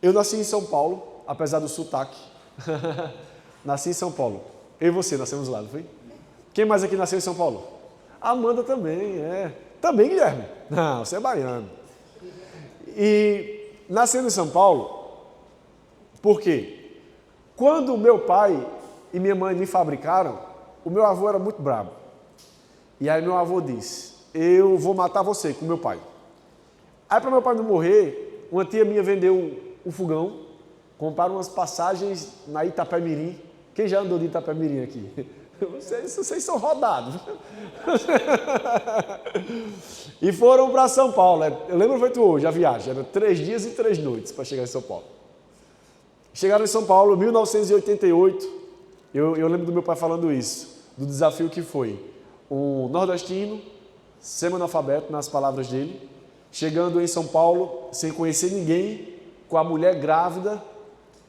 Eu nasci em São Paulo, apesar do sotaque. Nasci em São Paulo. Eu e você nascemos lá, não foi? Quem mais aqui nasceu em São Paulo? Amanda também, Também, Guilherme? Não, você é baiano. E nascendo em São Paulo, por quê? Quando meu pai e minha mãe me fabricaram, o meu avô era muito bravo. E aí meu avô disse, eu vou matar você com meu pai. Aí para meu pai não morrer, uma tia minha vendeu um fogão, compraram umas passagens na Itapemirim. Quem já andou de Itapemirim aqui? Vocês são rodados. E foram para São Paulo. Eu lembro feito hoje a viagem. Era 3 dias e 3 noites para chegar em São Paulo. Chegaram em São Paulo em 1988. Eu lembro do meu pai falando isso, do desafio que foi um nordestino, semi-analfabeto nas palavras dele, chegando em São Paulo sem conhecer ninguém, com a mulher grávida,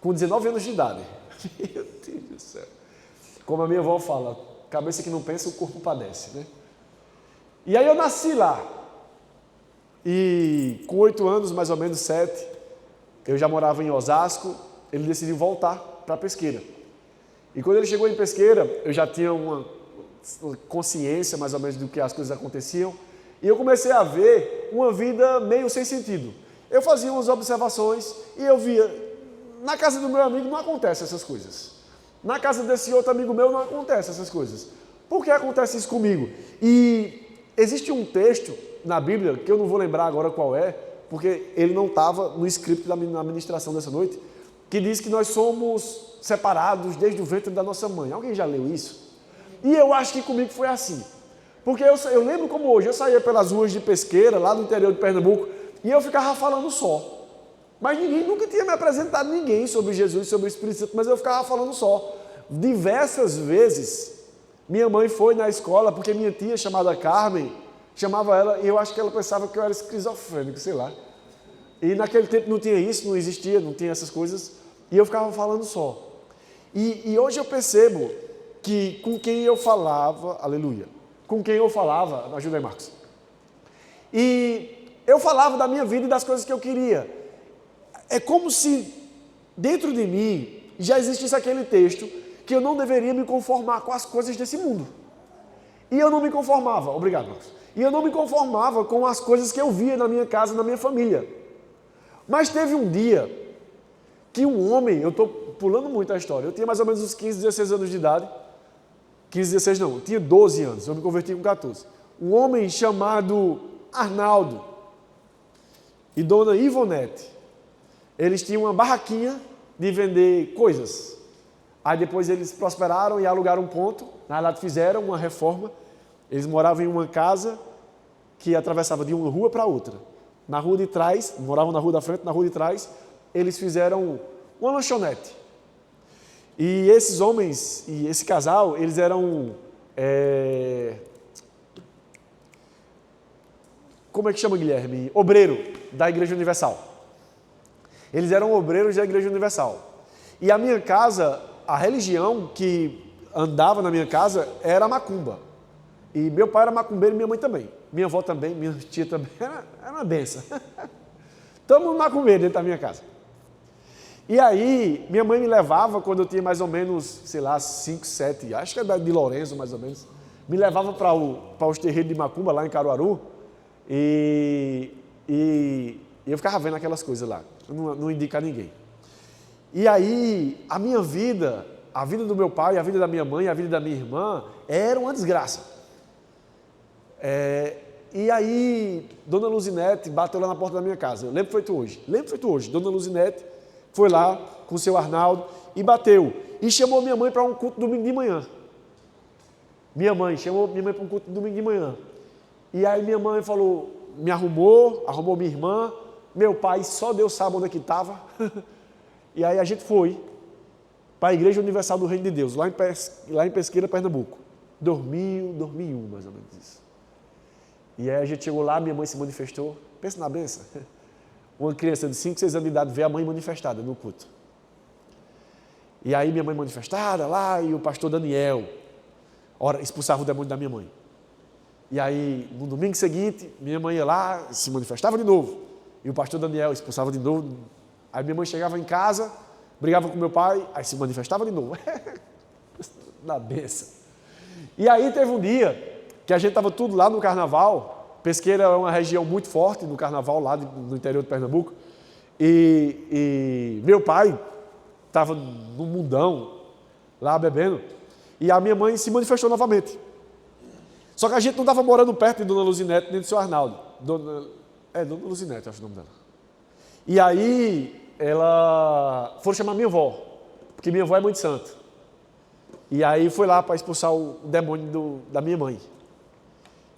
com 19 anos de idade. Meu Deus do céu. Como a minha avó fala, cabeça que não pensa, o corpo padece, né? E aí eu nasci lá. E com 8 anos, mais ou menos 7, eu já morava em Osasco, ele decidiu voltar para Pesqueira. E quando ele chegou em Pesqueira, eu já tinha uma consciência mais ou menos do que as coisas aconteciam. E eu comecei a ver uma vida meio sem sentido. Eu fazia umas observações e eu via, na casa do meu amigo não acontecem essas coisas. Na casa desse outro amigo meu não acontecem essas coisas. Por que acontece isso comigo? E existe um texto na Bíblia, que eu não vou lembrar agora qual é, porque ele não estava no script da ministração dessa noite, que diz que nós somos separados desde o ventre da nossa mãe. Alguém já leu isso? E eu acho que comigo foi assim. Porque eu lembro como hoje, eu saía pelas ruas de Pesqueira, lá no interior de Pernambuco, e eu ficava falando só. Mas ninguém nunca tinha me apresentado ninguém sobre Jesus, sobre o Espírito Santo, mas eu ficava falando só. Diversas vezes, minha mãe foi na escola, porque minha tia, chamada Carmen, chamava ela, e eu acho que ela pensava que eu era esquizofrênico, sei lá. E naquele tempo não tinha isso, não existia, não tinha essas coisas, e eu ficava falando só. E hoje eu percebo que com quem eu falava, aleluia, com quem eu falava, ajuda aí, Marcos, e eu falava da minha vida e das coisas que eu queria. É como se dentro de mim já existisse aquele texto que eu não deveria me conformar com as coisas desse mundo. E eu não me conformava, obrigado, Marcos. E eu não me conformava com as coisas que eu via na minha casa, na minha família. Mas teve um dia que um homem, eu estou pulando muito a história, eu tinha mais ou menos uns 15, 16 anos de idade, 15, 16 não, eu tinha 12 anos, eu me converti com 14. Um homem chamado Arnaldo e dona Ivonete, eles tinham uma barraquinha de vender coisas. Aí depois eles prosperaram e alugaram um ponto, na verdade fizeram uma reforma, eles moravam em uma casa que atravessava de uma rua para outra. Na rua de trás, moravam na rua da frente, na rua de trás, eles fizeram uma lanchonete. E esses homens, e esse casal, eles eram, como é que chama, Guilherme? Obreiro da Igreja Universal. Eles eram obreiros da Igreja Universal. E a minha casa, a religião que andava na minha casa era a macumba. E meu pai era macumbeiro e minha mãe também. Minha avó também, minha tia também. Era uma benção. Todo mundo macumbeiro dentro da minha casa. E aí, minha mãe me levava quando eu tinha mais ou menos, sei lá, 5, 7, acho que é de Lourenço mais ou menos, me levava para os terreiros de macumba lá em Caruaru e eu ficava vendo aquelas coisas lá, não indica a ninguém. E aí, a minha vida, a vida do meu pai, a vida da minha mãe, a vida da minha irmã, era uma desgraça. E aí, Dona Luzinete bateu lá na porta da minha casa, lembro feito hoje, Dona Luzinete foi lá com o seu Arnaldo e bateu. E chamou minha mãe para um culto domingo de manhã. Minha mãe chamou minha mãe para um culto domingo de manhã. E aí minha mãe falou, me arrumou minha irmã, meu pai, só Deus sabe onde é que estava. E aí a gente foi para a Igreja Universal do Reino de Deus, lá em Pesqueira, Pernambuco. 2001, mais ou menos isso. E aí a gente chegou lá, minha mãe se manifestou. Pensa na benção. Uma criança de 5, 6 anos de idade vê a mãe manifestada no culto. E aí minha mãe manifestada lá, e o pastor Daniel expulsava o demônio da minha mãe. E aí, no domingo seguinte, minha mãe ia lá, se manifestava de novo. E o pastor Daniel expulsava de novo Aí minha mãe chegava em casa, brigava com meu pai, aí se manifestava de novo. Na benção. E aí teve um dia que a gente estava tudo lá no carnaval. Pesqueira é uma região muito forte no carnaval, lá no interior de Pernambuco. E meu pai estava no mundão, lá bebendo, e a minha mãe se manifestou novamente. Só que a gente não estava morando perto de Dona Luzinete nem do seu Arnaldo. Dona Luzinete, acho o nome dela. E aí, foram chamar minha avó, porque minha avó é mãe de santo. E aí foi lá para expulsar o demônio da minha mãe.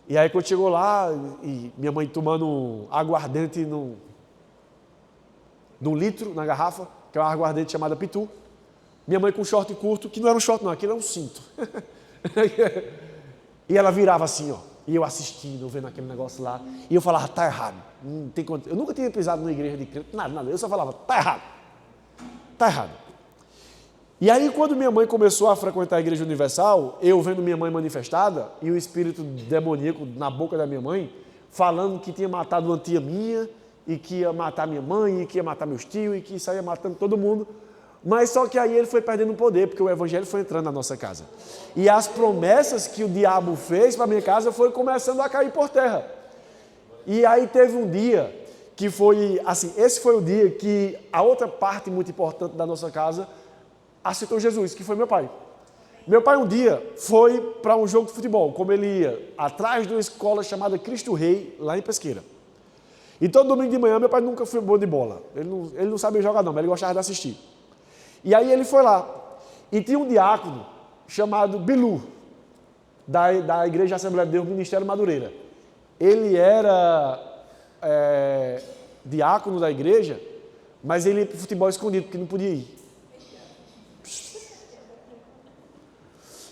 E aí quando chegou lá, e minha mãe tomando aguardente num litro, na garrafa, que é uma aguardente chamada Pitu. Minha mãe com short curto, que não era um short não, aquilo é um cinto. E ela virava assim, ó, e eu assistindo, vendo aquele negócio lá, e eu falava, tá errado. Não tem quanto. Eu nunca tinha pisado numa igreja de crente, nada, eu só falava, tá errado. Tá errado. E aí quando minha mãe começou a frequentar a Igreja Universal, eu vendo minha mãe manifestada, e o espírito demoníaco na boca da minha mãe, falando que tinha matado uma tia minha, e que ia matar minha mãe, e que ia matar meus tios, e que saía matando todo mundo. Mas só que aí ele foi perdendo poder, porque o evangelho foi entrando na nossa casa. E as promessas que o diabo fez para minha casa foi começando a cair por terra. E aí teve um dia que foi, assim, esse foi o dia que a outra parte muito importante da nossa casa aceitou Jesus, que foi meu pai. Meu pai um dia foi para um jogo de futebol, como ele ia atrás de uma escola chamada Cristo Rei, lá em Pesqueira. E todo domingo de manhã meu pai nunca foi bom de bola. Ele não sabia jogar não, mas ele gostava de assistir. E aí ele foi lá, e tinha um diácono chamado Bilu, da Igreja Assembleia de Deus, Ministério Madureira. Ele era diácono da igreja, mas ele ia para o futebol escondido, porque não podia ir.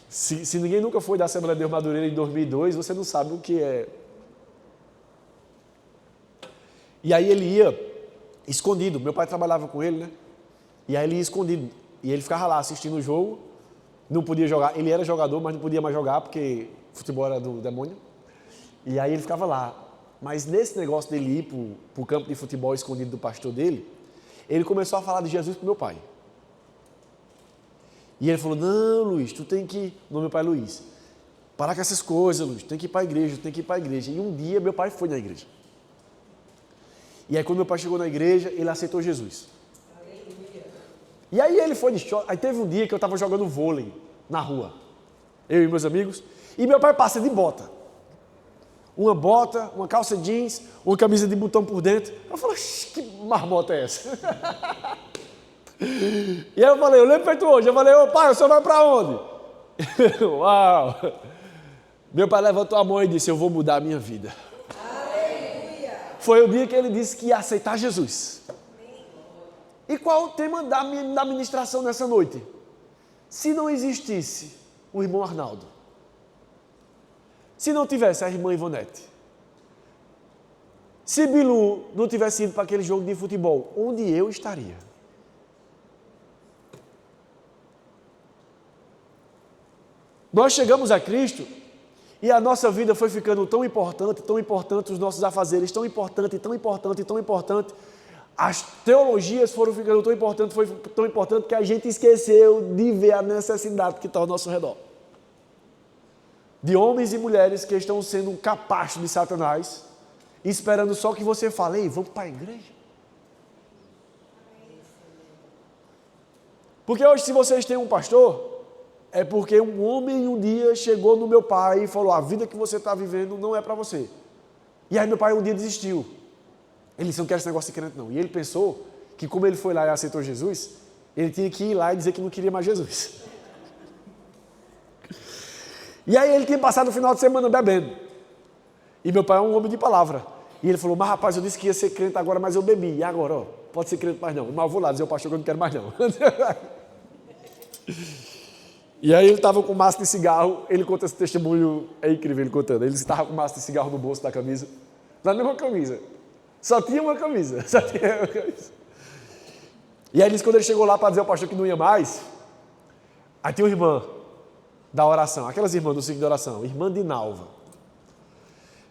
Se ninguém nunca foi da Assembleia de Deus Madureira em 2002, você não sabe o que é. E aí ele ia escondido, meu pai trabalhava com ele, né? E aí ele ia escondido, e ele ficava lá assistindo o jogo, não podia jogar, ele era jogador, mas não podia mais jogar, porque futebol era do demônio, e aí ele ficava lá. Mas nesse negócio dele ir para o campo de futebol escondido do pastor dele, ele começou a falar de Jesus para o meu pai. E ele falou, não, Luiz, tu tem que, o meu pai é Luiz, parar com essas coisas, Luiz, tem que ir para a igreja, tem que ir para a igreja. E um dia meu pai foi na igreja. E aí quando meu pai chegou na igreja, ele aceitou Jesus. E aí ele foi de choque. Aí teve um dia que eu estava jogando vôlei na rua, eu e meus amigos, e meu pai passa de bota. Uma bota, uma calça jeans, uma camisa de botão por dentro. Eu falei, que marmota é essa? E aí eu falei, eu lembro feito hoje, eu falei, ô pai, o senhor vai para onde? Uau! Meu pai levantou a mão e disse, eu vou mudar a minha vida. Aleluia. Foi o dia que ele disse que ia aceitar Jesus. E qual o tema da ministração nessa noite? Se não existisse o irmão Arnaldo, se não tivesse a irmã Ivonete, se Bilu não tivesse ido para aquele jogo de futebol, onde eu estaria? Nós chegamos a Cristo e a nossa vida foi ficando tão importante, os nossos afazeres tão importante, as teologias foram ficando tão importante que a gente esqueceu de ver a necessidade que está ao nosso redor. De homens e mulheres que estão sendo um capacho de Satanás, esperando só que você fale, ei, vamos para a igreja. Porque hoje, se vocês têm um pastor, é porque um homem um dia chegou no meu pai e falou, a vida que você está vivendo não é para você. E aí meu pai um dia desistiu. Ele disse, não quer esse negócio de crente não. E ele pensou que como ele foi lá e aceitou Jesus, ele tinha que ir lá e dizer que não queria mais Jesus. E aí ele tinha passado o final de semana bebendo. E meu pai é um homem de palavra. E ele falou, mas rapaz, eu disse que ia ser crente agora, mas eu bebi. E agora, ó, pode ser crente mais não. Mas eu vou lá dizer ao pastor que eu não quero mais não. E aí ele estava com maço de cigarro, ele conta esse testemunho, é incrível ele contando. Ele estava com maço de cigarro no bolso da camisa, na mesma camisa. Só tinha uma camisa. E aí ele disse, quando ele chegou lá para dizer ao pastor que não ia mais, aí tinha uma irmã da oração, aquelas irmãs do ciclo de oração, irmã Dinalva.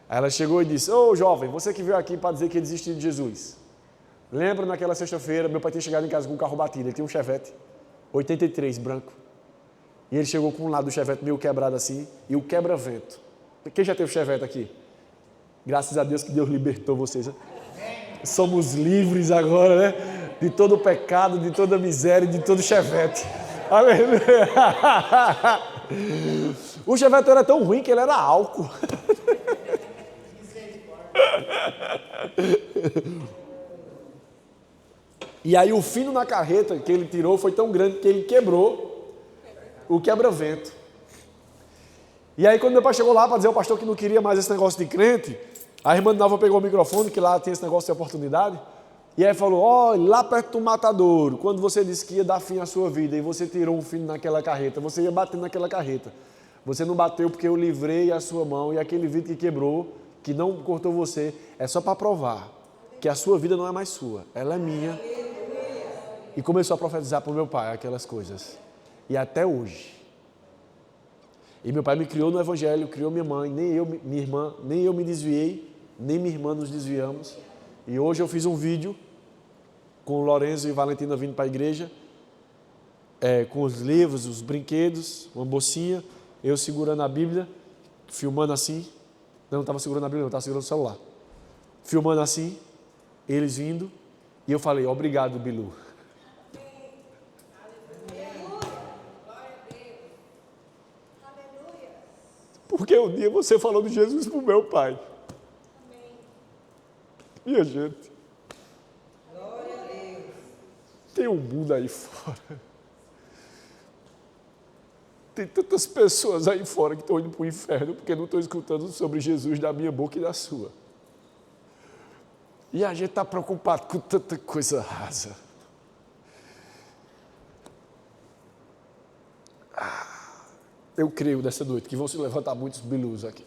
Aí ela chegou e disse, ô jovem, você que veio aqui para dizer que ia desistir de Jesus. Lembro naquela sexta-feira, meu pai tinha chegado em casa com um carro batido, ele tinha um Chevette 83 branco. E ele chegou com um lado do Chevette meio quebrado assim, e o quebra-vento. Quem já teve Chevette aqui? Graças a Deus que Deus libertou vocês. Né? Somos livres agora, né? De todo o pecado, de toda a miséria, de todo o Chevette. Aleluia! O Chevette era tão ruim que ele era álcool. E aí o fino na carreta que ele tirou foi tão grande que ele quebrou o quebra-vento. E aí quando meu pai chegou lá para dizer ao pastor que não queria mais esse negócio de crente, a irmã Nova pegou o microfone, que lá tem esse negócio de oportunidade, e aí falou, olha, lá perto do matadouro, quando você disse que ia dar fim à sua vida, e você tirou um fino naquela carreta, você ia bater naquela carreta. Você não bateu porque eu livrei a sua mão, e aquele vidro que quebrou, que não cortou você, é só para provar que a sua vida não é mais sua, ela é minha. E começou a profetizar para o meu pai aquelas coisas. E até hoje. E meu pai me criou no Evangelho, criou minha mãe, nem eu, minha irmã, nem eu me desviei, nem minha irmã nos desviamos. E hoje eu fiz um vídeo com o Lorenzo e Valentina vindo para a igreja, com os livros, os brinquedos, uma bolsinha, eu segurando a Bíblia, filmando assim. Não estava segurando a Bíblia, não, estava segurando o celular. Filmando assim, eles vindo, e eu falei, obrigado, Bilu. Porque um dia você falou de Jesus para o meu pai. Minha gente. Glória a Deus. Tem um mundo aí fora. Tem tantas pessoas aí fora que estão indo para o inferno porque não estão escutando sobre Jesus da minha boca e da sua. E a gente está preocupado com tanta coisa rasa. Eu creio nessa noite que vão se levantar muitos bilus aqui.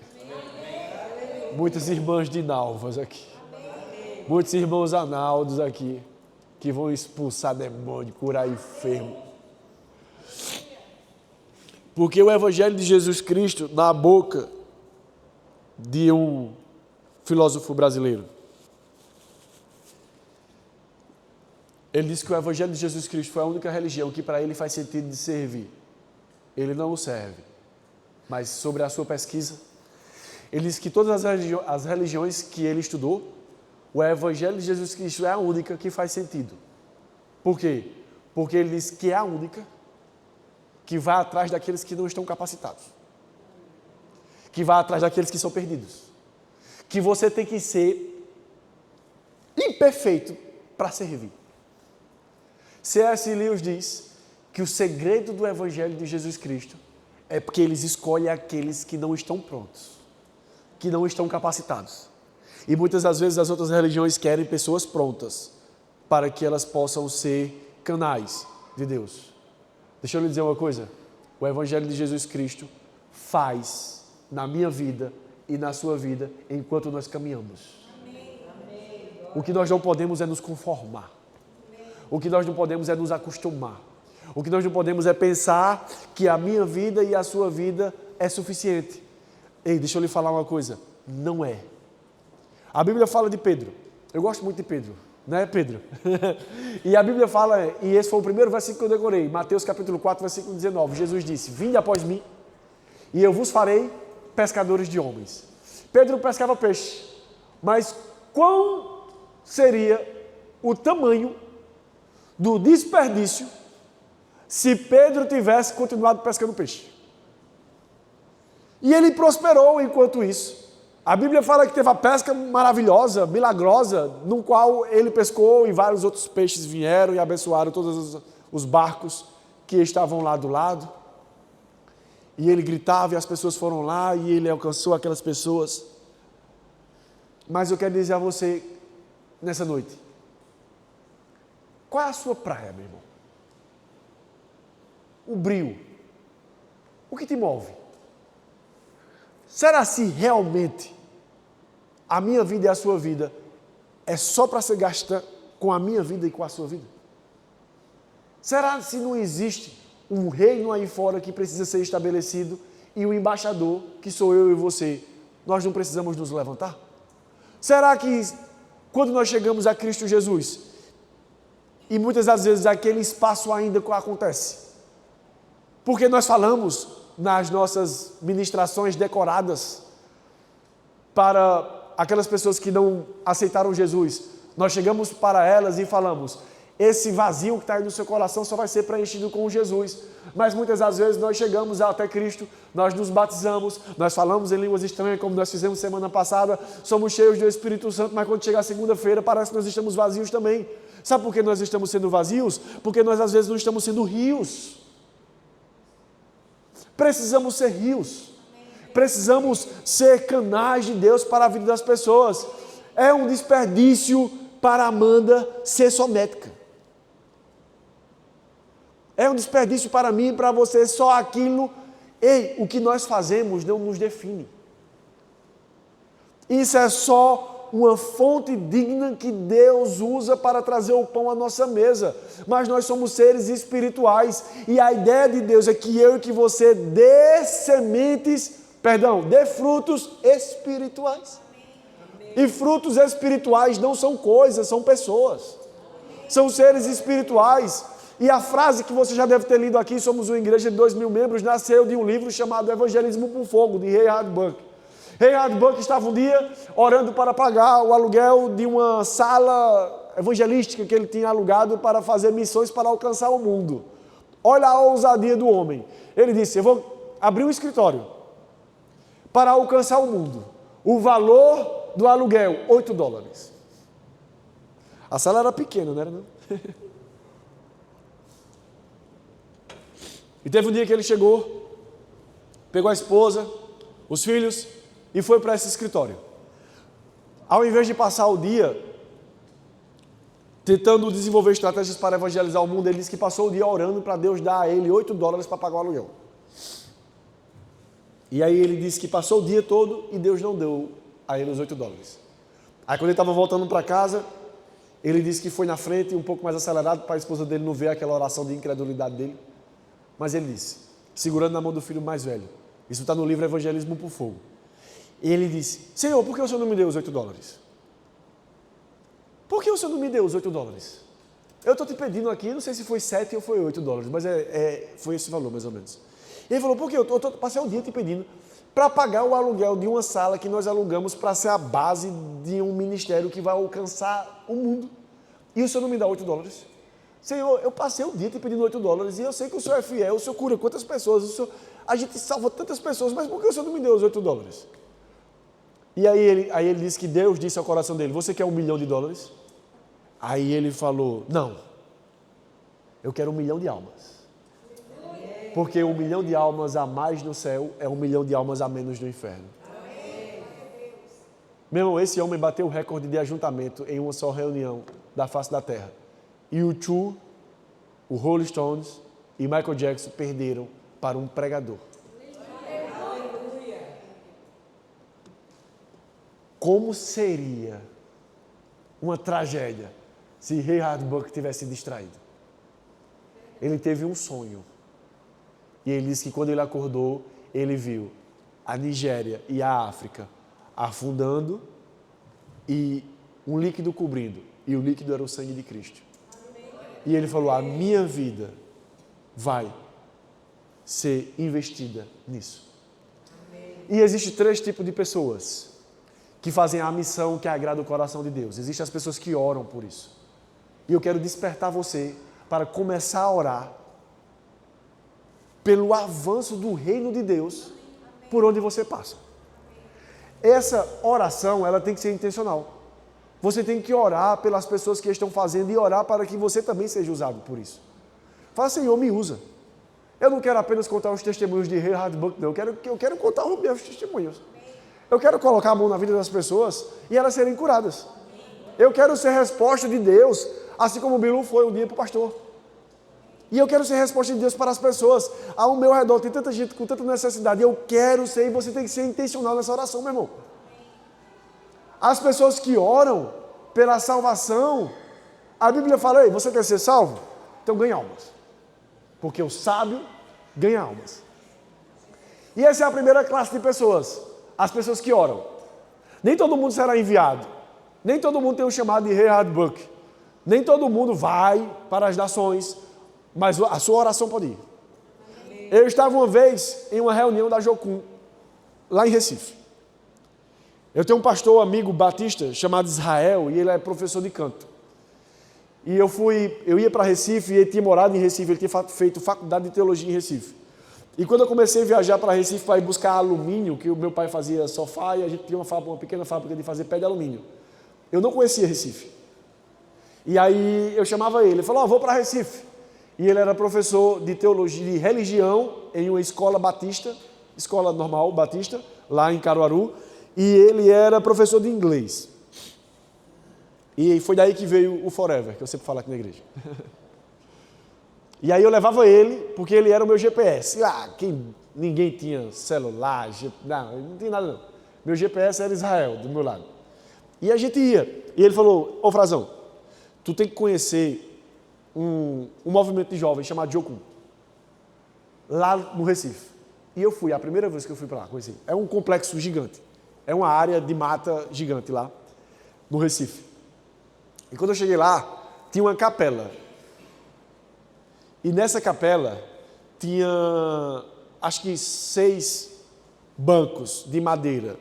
Muitas irmãs de Nalvas aqui. Muitos irmãos Analdos aqui. Que vão expulsar demônio, curar enfermo. Porque o Evangelho de Jesus Cristo, na boca de um filósofo brasileiro, ele disse que o Evangelho de Jesus Cristo foi a única religião que para ele faz sentido de servir. Ele não o serve. Mas sobre a sua pesquisa, ele diz que todas as religiões que ele estudou, o Evangelho de Jesus Cristo é a única que faz sentido. Por quê? Porque ele diz que é a única que vai atrás daqueles que não estão capacitados. Que vai atrás daqueles que são perdidos. Que você tem que ser imperfeito para servir. C.S. Lewis diz que o segredo do Evangelho de Jesus Cristo é porque eles escolhem aqueles que não estão prontos, que não estão capacitados. E muitas das vezes as outras religiões querem pessoas prontas para que elas possam ser canais de Deus. Deixa eu lhe dizer uma coisa, o Evangelho de Jesus Cristo faz na minha vida e na sua vida enquanto nós caminhamos. O que nós não podemos é nos conformar. O que nós não podemos é nos acostumar. O que nós não podemos é pensar que a minha vida e a sua vida é suficiente. Ei, deixa eu lhe falar uma coisa. Não é. A Bíblia fala de Pedro. Eu gosto muito de Pedro. Não é, Pedro? E a Bíblia fala, e esse foi o primeiro versículo que eu decorei. Mateus capítulo 4, versículo 19. Jesus disse, vinde após mim e eu vos farei pescadores de homens. Pedro pescava peixe. Mas qual seria o tamanho do desperdício se Pedro tivesse continuado pescando peixe? E ele prosperou enquanto isso. A Bíblia fala que teve a pesca maravilhosa, milagrosa, no qual ele pescou e vários outros peixes vieram e abençoaram todos os barcos que estavam lá do lado. E ele gritava e as pessoas foram lá e ele alcançou aquelas pessoas. Mas eu quero dizer a você, nessa noite, qual é a sua praia, meu irmão? O brio. O que te move? Será se realmente a minha vida e a sua vida é só para ser gasta com a minha vida e com a sua vida? Será se não existe um reino aí fora que precisa ser estabelecido e o embaixador, que sou eu e você, nós não precisamos nos levantar? Será que quando nós chegamos a Cristo Jesus E muitas das vezes aquele espaço ainda acontece. Porque nós falamos nas nossas ministrações decoradas para aquelas pessoas que não aceitaram Jesus. Nós chegamos para elas e falamos: esse vazio que está aí no seu coração só vai ser preenchido com Jesus. Mas muitas das vezes nós chegamos até Cristo, nós nos batizamos, nós falamos em línguas estranhas, como nós fizemos semana passada, somos cheios do Espírito Santo, mas quando chegar a segunda-feira parece que nós estamos vazios também. Sabe por que nós estamos sendo vazios? Porque nós às vezes não estamos sendo rios. Precisamos ser rios. Precisamos ser canais de Deus para a vida das pessoas. É um desperdício para a Amanda ser só médica. É um desperdício para mim e para você só aquilo. Ei, o que nós fazemos não nos define. Isso é só uma fonte digna que Deus usa para trazer o pão à nossa mesa. Mas nós somos seres espirituais e a ideia de Deus é que eu e que você dê frutos espirituais. E frutos espirituais não são coisas, são pessoas. São seres espirituais. E a frase que você já deve ter lido aqui, somos uma igreja de 2.000 membros, nasceu de um livro chamado Evangelismo por Fogo, de Reinhard Bonke. Reinhard Bonke estava um dia orando para pagar o aluguel de uma sala evangelística que ele tinha alugado para fazer missões para alcançar o mundo. Olha a ousadia do homem. Ele disse: eu vou abrir um escritório para alcançar o mundo. O valor do aluguel, $8. A sala era pequena, não era não? E teve um dia que ele chegou, pegou a esposa, os filhos e foi para esse escritório. Ao invés de passar o dia tentando desenvolver estratégias para evangelizar o mundo, ele disse que passou o dia orando para Deus dar a ele $8 para pagar o aluguel. E aí ele disse que passou o dia todo e Deus não deu a ele os $8. Aí quando ele estava voltando para casa, ele disse que foi na frente um pouco mais acelerado para a esposa dele não ver aquela oração de incredulidade dele. Mas ele disse, segurando na mão do filho mais velho, isso está no livro Evangelismo por Fogo. Ele disse: Senhor, por que o Senhor não me deu os $8? Por que o Senhor não me deu os $8? Eu estou te pedindo aqui, não sei se foi 7 ou foi $8, mas foi esse valor mais ou menos. Ele falou: por que eu passei o dia te pedindo para pagar o aluguel de uma sala que nós alugamos para ser a base de um ministério que vai alcançar o mundo. E o Senhor não me dá $8? Senhor, eu passei o dia te pedindo $8 e eu sei que o Senhor é fiel, o Senhor cura quantas pessoas, a gente salva tantas pessoas, mas por que o Senhor não me deu os $8? E aí ele disse que Deus disse ao coração dele: você quer $1 milhão? Aí ele falou: não, eu quero 1 milhão de almas. Porque 1 milhão de almas a mais no céu é 1 milhão de almas a menos no inferno. Meu irmão, esse homem bateu o recorde de ajuntamento em uma só reunião da face da terra. E o U2, o Rolling Stones e Michael Jackson perderam para um pregador. Como seria uma tragédia se Reinhard Bonke tivesse distraído? Ele teve um sonho. E ele disse que quando ele acordou, ele viu a Nigéria e a África afundando e um líquido cobrindo. E o líquido era o sangue de Cristo. E ele falou: a minha vida vai ser investida nisso. E existem 3 tipos de pessoas que fazem a missão que agrada o coração de Deus. Existem as pessoas que oram por isso. E eu quero despertar você para começar a orar pelo avanço do reino de Deus por onde você passa. Essa oração, ela tem que ser intencional. Você tem que orar pelas pessoas que estão fazendo e orar para que você também seja usado por isso. Fala: Senhor, me usa. Eu não quero apenas contar os testemunhos de Reinhard Bonke, não. Eu quero contar os meus testemunhos. Eu quero colocar a mão na vida das pessoas e elas serem curadas. Eu quero ser resposta de Deus, assim como o Bilu foi um dia para o pastor. E eu quero ser resposta de Deus para as pessoas. Ao meu redor tem tanta gente com tanta necessidade. Eu quero ser, e você tem que ser intencional nessa oração, meu irmão. As pessoas que oram pela salvação, a Bíblia fala: ei, você quer ser salvo? Então ganha almas. Porque o sábio ganha almas. E essa é a primeira classe de pessoas. As pessoas que oram. Nem todo mundo será enviado. Nem todo mundo tem o chamado de Reinhard Bonke. Nem todo mundo vai para as nações, mas a sua oração pode ir. Eu estava uma vez em uma reunião da Jocum, lá em Recife. Eu tenho um pastor amigo batista chamado Israel, e ele é professor de canto. E eu ia para Recife, e ele tinha morado em Recife, ele tinha feito faculdade de teologia em Recife. E quando eu comecei a viajar para Recife para ir buscar alumínio, que o meu pai fazia sofá, e a gente tinha uma pequena fábrica de fazer pé de alumínio. Eu não conhecia Recife. E aí eu chamava ele falou, vou para Recife. E ele era professor de teologia, de religião, em uma escola batista, escola normal batista, lá em Caruaru, e ele era professor de inglês. E foi daí que veio o Forever, que eu sempre falo aqui na igreja. E aí eu levava ele, porque ele era o meu GPS. Ninguém tinha celular, não tinha nada não. Meu GPS era Israel, do meu lado. E a gente ia. E ele falou, Frazão, tu tem que conhecer um movimento de jovens chamado Jocum, lá no Recife. E eu fui, a primeira vez que eu fui para lá, conheci. É um complexo gigante. É uma área de mata gigante lá, no Recife. E quando eu cheguei lá, tinha uma capela. E nessa capela tinha, acho que 6 bancos de madeira.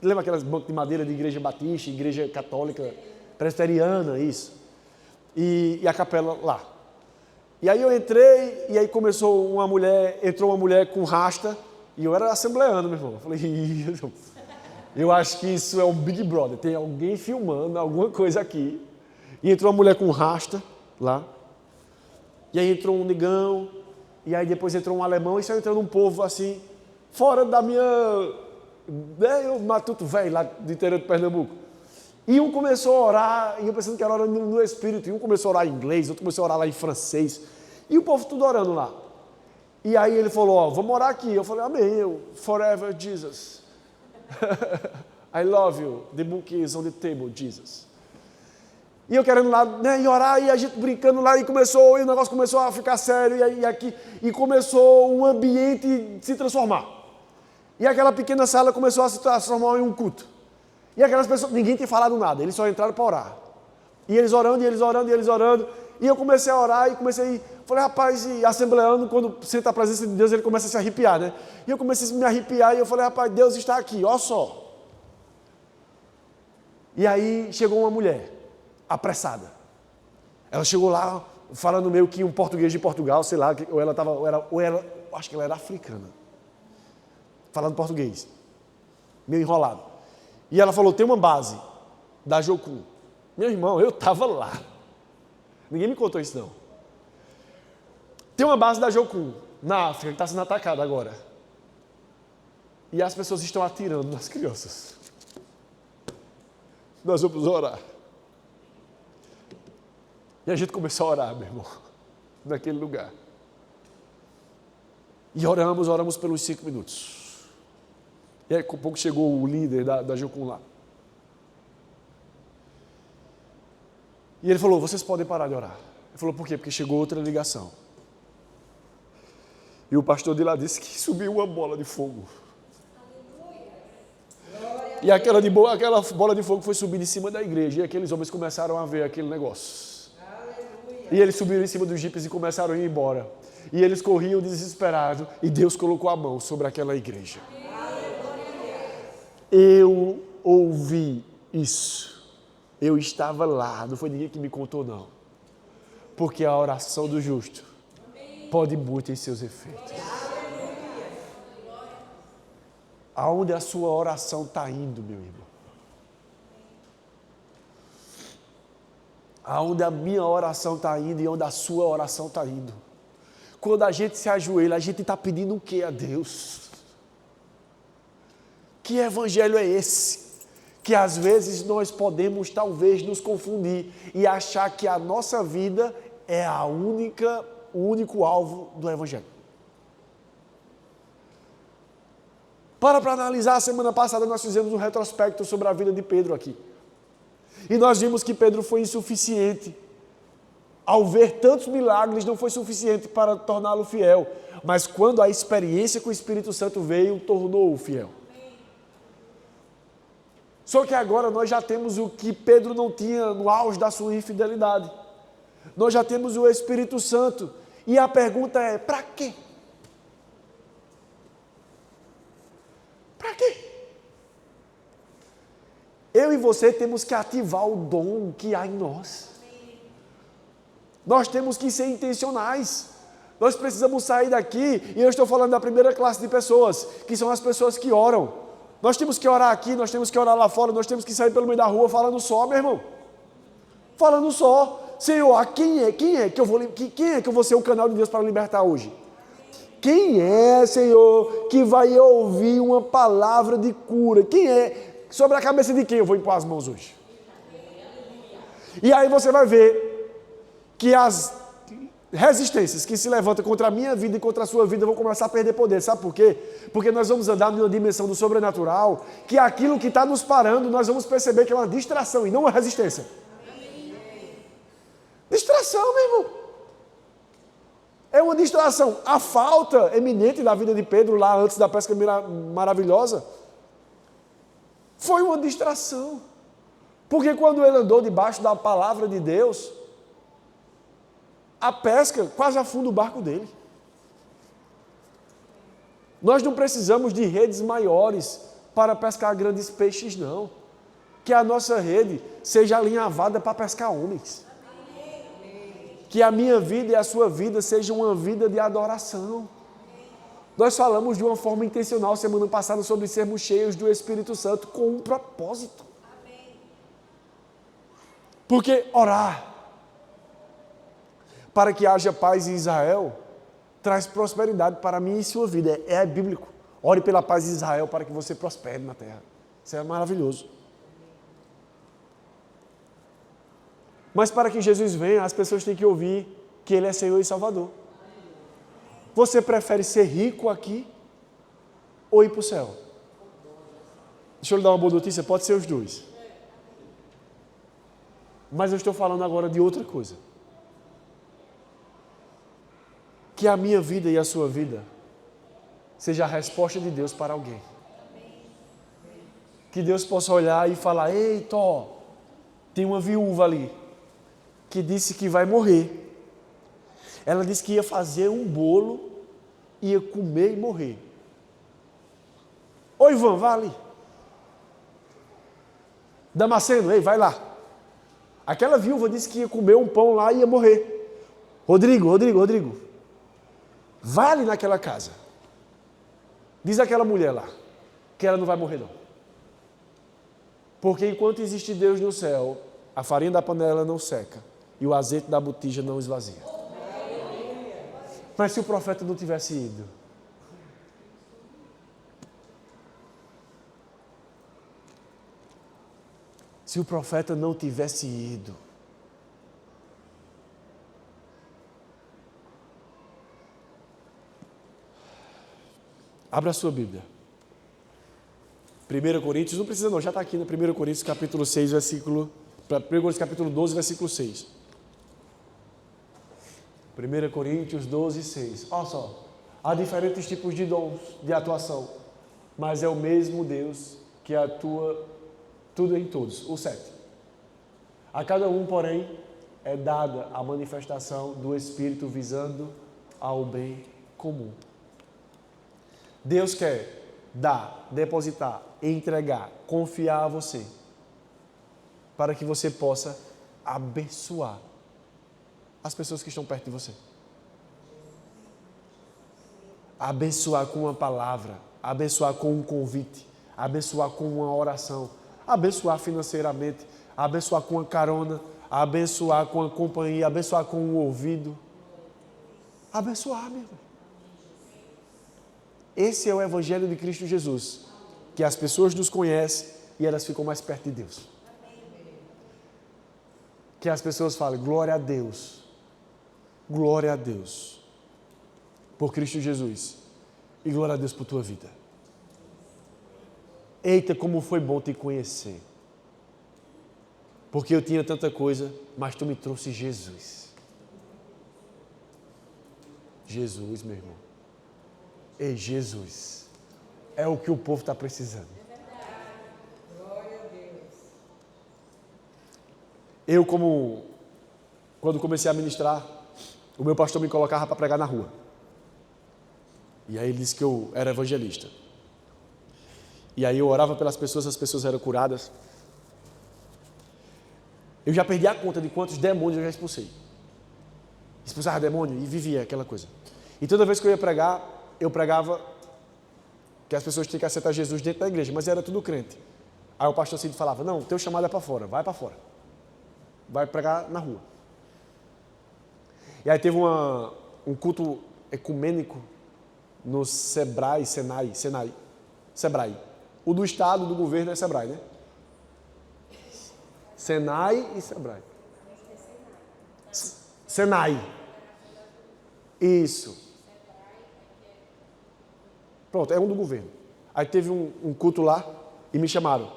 Lembra aqueles bancos de madeira de igreja batista, igreja católica, presbiteriana, isso? E a capela lá. E aí eu entrei, e aí entrou uma mulher com rasta, e eu era assembleano, meu irmão. Eu falei, eu acho que isso é um Big Brother, tem alguém filmando alguma coisa aqui. E entrou uma mulher com rasta lá. E aí entrou um negão, e aí depois entrou um alemão, e só entrando um povo assim, fora da minha... eu matuto velho lá do interior de Pernambuco. E um começou a orar, e eu pensando que era orando no Espírito, e um começou a orar em inglês, outro começou a orar lá em francês, e o povo tudo orando lá. E aí ele falou, vamos orar aqui. Eu falei, amém, forever Jesus. I love you, the book is on the table, Jesus. E eu querendo lá, e orar, e a gente brincando lá, e o negócio começou a ficar sério, e começou um ambiente se transformar. E aquela pequena sala começou a se transformar em um culto. E aquelas pessoas, ninguém tinha falado nada, eles só entraram para orar. E eles orando, e eu comecei a orar, falei, rapaz, e assembleando, quando senta a presença de Deus, ele começa a se arrepiar, né? E eu comecei a me arrepiar, e eu falei, rapaz, Deus está aqui, ó só. E aí chegou uma mulher, apressada. Ela chegou lá, falando meio que um português de Portugal, sei lá, acho que ela era africana. Falando português, meio enrolado. E ela falou, tem uma base da Jocum. Meu irmão, eu estava lá. Ninguém me contou isso não. Tem uma base da Jocum na África, que está sendo atacada agora. E as pessoas estão atirando nas crianças. Nós vamos orar. E a gente começou a orar, meu irmão, naquele lugar. E oramos pelos 5 minutos. E aí, com pouco chegou o líder da Jocum lá. E ele falou, vocês podem parar de orar. Ele falou, por quê? Porque chegou outra ligação. E o pastor de lá disse que subiu uma bola de fogo. E aquela bola de fogo foi subir em cima da igreja. E aqueles homens começaram a ver aquele negócio. E eles subiram em cima dos jipes e começaram a ir embora. E eles corriam desesperados. E Deus colocou a mão sobre aquela igreja. Eu ouvi isso. Eu estava lá. Não foi ninguém que me contou, não. Porque a oração do justo pode muito em seus efeitos. Aonde a sua oração está indo, meu irmão? Aonde a minha oração está indo e onde a sua oração está indo. Quando a gente se ajoelha, a gente está pedindo o que a Deus? Que evangelho é esse? Que às vezes nós podemos talvez nos confundir e achar que a nossa vida é o único alvo do evangelho. Para analisar, a semana passada nós fizemos um retrospecto sobre a vida de Pedro aqui. E nós vimos que Pedro foi insuficiente. Ao ver tantos milagres, não foi suficiente para torná-lo fiel. Mas quando a experiência com o Espírito Santo veio, tornou-o fiel. Só que agora nós já temos o que Pedro não tinha no auge da sua infidelidade. Nós já temos o Espírito Santo. E a pergunta é, para quê? Para quê? Eu e você temos que ativar o dom que há em nós. Nós temos que ser intencionais. Nós precisamos sair daqui, e eu estou falando da primeira classe de pessoas, que são as pessoas que oram. Nós temos que orar aqui, nós temos que orar lá fora, nós temos que sair pelo meio da rua falando só, meu irmão. Falando só. Senhor, quem é que eu vou ser o canal de Deus para libertar hoje? Quem é, Senhor, que vai ouvir uma palavra de cura? Quem é? Sobre a cabeça de quem eu vou impor as mãos hoje? E aí você vai ver que as resistências que se levantam contra a minha vida e contra a sua vida vão começar a perder poder. Sabe por quê? Porque nós vamos andar numa dimensão do sobrenatural, que aquilo que está nos parando, nós vamos perceber que é uma distração e não uma resistência. Distração, meu irmão. É uma distração. A falta eminente da vida de Pedro lá antes da pesca maravilhosa foi uma distração. Porque quando ele andou debaixo da palavra de Deus, a pesca quase afunda o barco dele. Nós não precisamos de redes maiores para pescar grandes peixes, não. Que a nossa rede seja alinhavada para pescar homens. Que a minha vida e a sua vida seja uma vida de adoração. Nós falamos de uma forma intencional semana passada sobre sermos cheios do Espírito Santo com um propósito. Porque orar para que haja paz em Israel traz prosperidade para mim e sua vida. É bíblico. Ore pela paz de Israel para que você prospere na terra. Isso é maravilhoso. Mas para que Jesus venha, as pessoas têm que ouvir que Ele é Senhor e Salvador. Você prefere ser rico aqui ou ir para o céu? Deixa eu lhe dar uma boa notícia, pode ser os dois. Mas eu estou falando agora de outra coisa. Que a minha vida e a sua vida seja a resposta de Deus para alguém. Que Deus possa olhar e falar, eita, tem uma viúva ali que disse que vai morrer. Ela disse que ia fazer um bolo, ia comer e morrer. Ô Ivan, vá ali. Damasceno, ei, vai lá. Aquela viúva disse que ia comer um pão lá e ia morrer. Rodrigo, vai ali naquela casa. Diz aquela mulher lá, que ela não vai morrer não. Porque enquanto existe Deus no céu, a farinha da panela não seca e o azeite da botija não esvazia. Mas se o profeta não tivesse ido, se o profeta não tivesse ido, abra a sua Bíblia. 1 Coríntios, não precisa não, já está aqui no 1 Coríntios capítulo 6, versículo... 1 Coríntios capítulo 12, versículo 6. 1 Coríntios 12, 6. Olha só, há diferentes tipos de dons de atuação, mas é o mesmo Deus que atua tudo em todos. O 7. A cada um, porém, é dada a manifestação do Espírito visando ao bem comum. Deus quer dar, depositar, entregar, confiar a você, para que você possa abençoar as pessoas que estão perto de você. Abençoar com uma palavra, abençoar com um convite, abençoar com uma oração, abençoar financeiramente, abençoar com uma carona, abençoar com a companhia, abençoar com um ouvido. Abençoar, meu irmão. Esse é o Evangelho de Cristo Jesus, que as pessoas nos conhecem e elas ficam mais perto de Deus. Que as pessoas falem, glória a Deus, por Cristo Jesus, e glória a Deus por tua vida. Eita, como foi bom te conhecer, porque eu tinha tanta coisa, mas tu me trouxe Jesus. Jesus, meu irmão. Ei, Jesus, é o que o povo está precisando. Quando comecei a ministrar, o meu pastor me colocava para pregar na rua. E aí ele disse que eu era evangelista. E aí eu orava pelas pessoas, as pessoas eram curadas. Eu já perdi a conta de quantos demônios eu já expulsei. Expulsava demônio e vivia aquela coisa. E toda vez que eu ia pregar, eu pregava que as pessoas tinham que aceitar Jesus dentro da igreja, mas era tudo crente. Aí o pastor Cid falava, não, teu chamado é para fora, vai para fora. Vai pregar na rua. E aí teve um culto ecumênico no Sebrae. O do estado, do governo é Sebrae, né? Senai e Sebrae. Senai. Isso. Pronto, é um do governo. Aí teve um culto lá e me chamaram.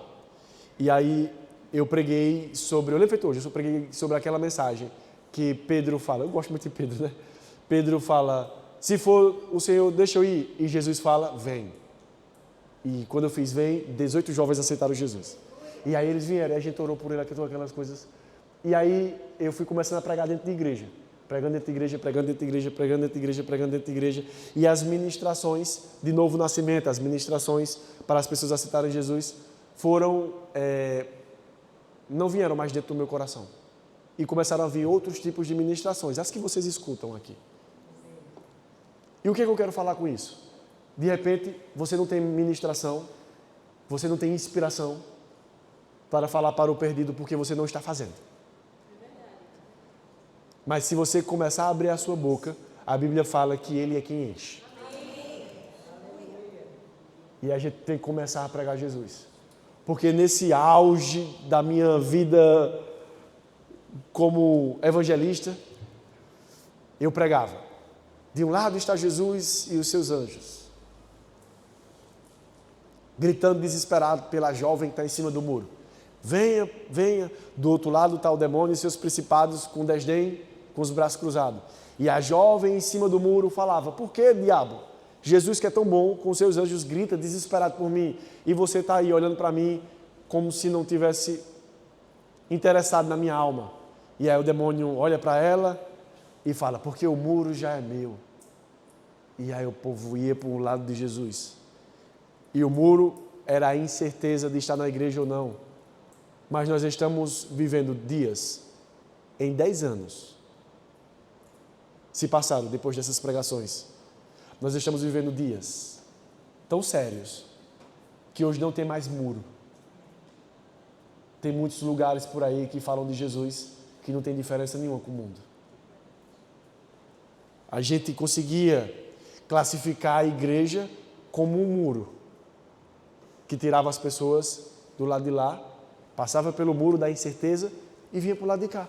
E aí eu preguei sobre, eu lembro feito hoje, eu preguei sobre aquela mensagem que Pedro fala, eu gosto muito de Pedro, né? Pedro fala, se for o Senhor, deixa eu ir. E Jesus fala, vem. E quando eu fiz vem, 18 jovens aceitaram Jesus. E aí eles vieram, e a gente orou por ele, aquelas coisas. E aí eu fui começando a pregar dentro de igreja. Pregando dentro de igreja, pregando dentro de igreja, pregando dentro de igreja, pregando dentro de igreja. E as ministrações de novo nascimento, as ministrações para as pessoas aceitarem Jesus, não vieram mais dentro do meu coração. E começaram a vir outros tipos de ministrações, as que vocês escutam aqui. E o que eu quero falar com isso? De repente, você não tem ministração, você não tem inspiração para falar para o perdido porque você não está fazendo. Mas se você começar a abrir a sua boca, a Bíblia fala que Ele é quem enche. E a gente tem que começar a pregar Jesus. Porque nesse auge da minha vida como evangelista, eu pregava. De um lado está Jesus e os seus anjos, gritando desesperado pela jovem que está em cima do muro. Venha, venha. Do outro lado está o demônio e seus principados com desdém, com os braços cruzados. E a jovem em cima do muro falava, por que, diabo? Jesus que é tão bom, com seus anjos grita desesperado por mim. E você está aí olhando para mim como se não tivesse interessado na minha alma. E aí o demônio olha para ela e fala, porque o muro já é meu. E aí o povo ia para o lado de Jesus. E o muro era a incerteza de estar na igreja ou não. Mas nós estamos vivendo dias, em 10 anos, se passaram depois dessas pregações. Nós estamos vivendo dias tão sérios que hoje não tem mais muro. Tem muitos lugares por aí que falam de Jesus que não tem diferença nenhuma com o mundo. A gente conseguia classificar a igreja como um muro que tirava as pessoas do lado de lá, passava pelo muro da incerteza e vinha para o lado de cá.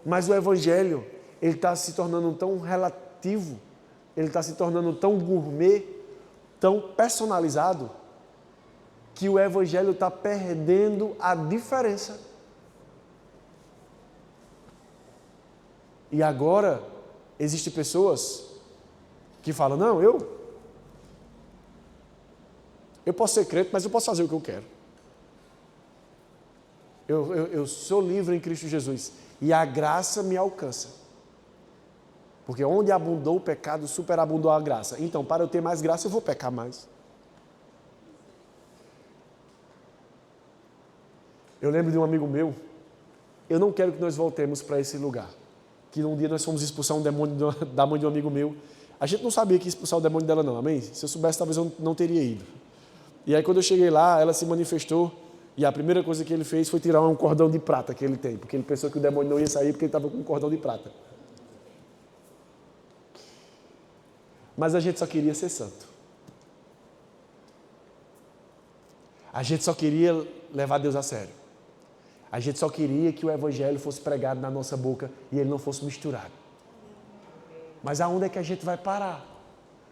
Mas o evangelho, ele está se tornando tão relativo, ele está se tornando tão gourmet, tão personalizado, que o evangelho está perdendo a diferença. E agora, existem pessoas que falam, não, eu posso ser crente, mas eu posso fazer o que eu quero. Eu sou livre em Cristo Jesus. E a graça me alcança. Porque onde abundou o pecado, superabundou a graça. Então, para eu ter mais graça, eu vou pecar mais. Eu lembro de um amigo meu, eu não quero que nós voltemos para esse lugar. Que um dia nós fomos expulsar um demônio da mãe de um amigo meu. A gente não sabia que ia expulsar o demônio dela não, amém? Se eu soubesse, talvez eu não teria ido. E aí quando eu cheguei lá, ela se manifestou. E a primeira coisa que ele fez foi tirar um cordão de prata que ele tem. Porque ele pensou que o demônio não ia sair porque ele estava com um cordão de prata. Mas a gente só queria ser santo. A gente só queria levar Deus a sério. A gente só queria que o evangelho fosse pregado na nossa boca e ele não fosse misturado. Mas aonde é que a gente vai parar?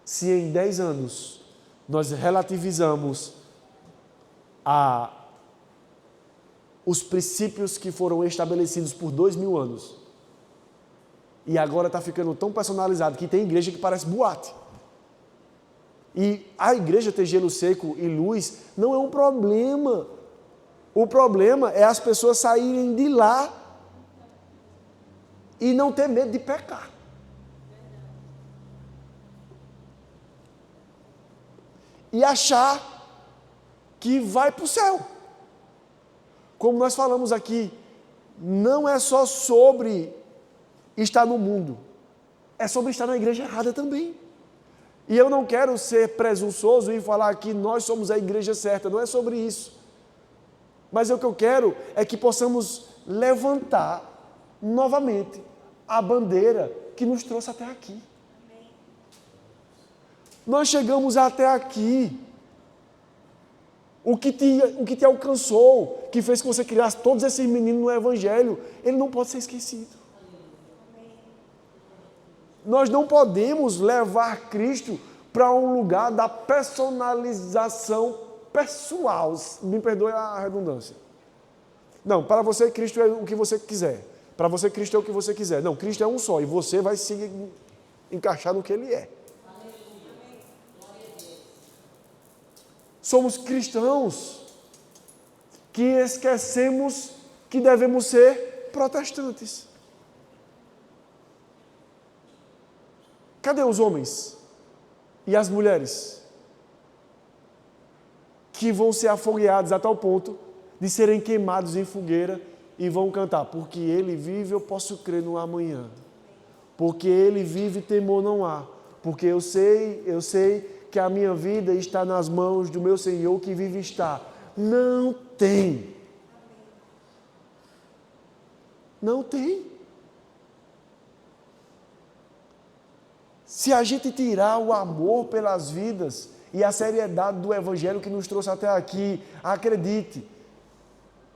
Se em 10 anos nós relativizamos os princípios que foram estabelecidos por 2000 anos e agora está ficando tão personalizado que tem igreja que parece boate. E a igreja ter gelo seco e luz não é um problema. O problema é as pessoas saírem de lá e não ter medo de pecar. E achar que vai para o céu. Como nós falamos aqui, não é só sobre estar no mundo, é sobre estar na igreja errada também. E eu não quero ser presunçoso e falar que nós somos a igreja certa, não é sobre isso. Mas o que eu quero é que possamos levantar novamente a bandeira que nos trouxe até aqui. Nós chegamos até aqui. O que te alcançou, que fez que você criasse todos esses meninos no Evangelho, ele não pode ser esquecido. Nós não podemos levar Cristo para um lugar da personalização pessoal. Me perdoe a redundância. Não, para você Cristo é o que você quiser. Para você Cristo é o que você quiser. Não, Cristo é um só e você vai se encaixar no que Ele é. Somos cristãos que esquecemos que devemos ser protestantes. Cadê os homens e as mulheres que vão ser afogueados a tal ponto de serem queimados em fogueira e vão cantar: porque Ele vive, eu posso crer no amanhã. Porque Ele vive, temor não há. Porque eu sei que a minha vida está nas mãos do meu Senhor que vive está. Não tem. Não tem. Se a gente tirar o amor pelas vidas e a seriedade do Evangelho que nos trouxe até aqui, acredite,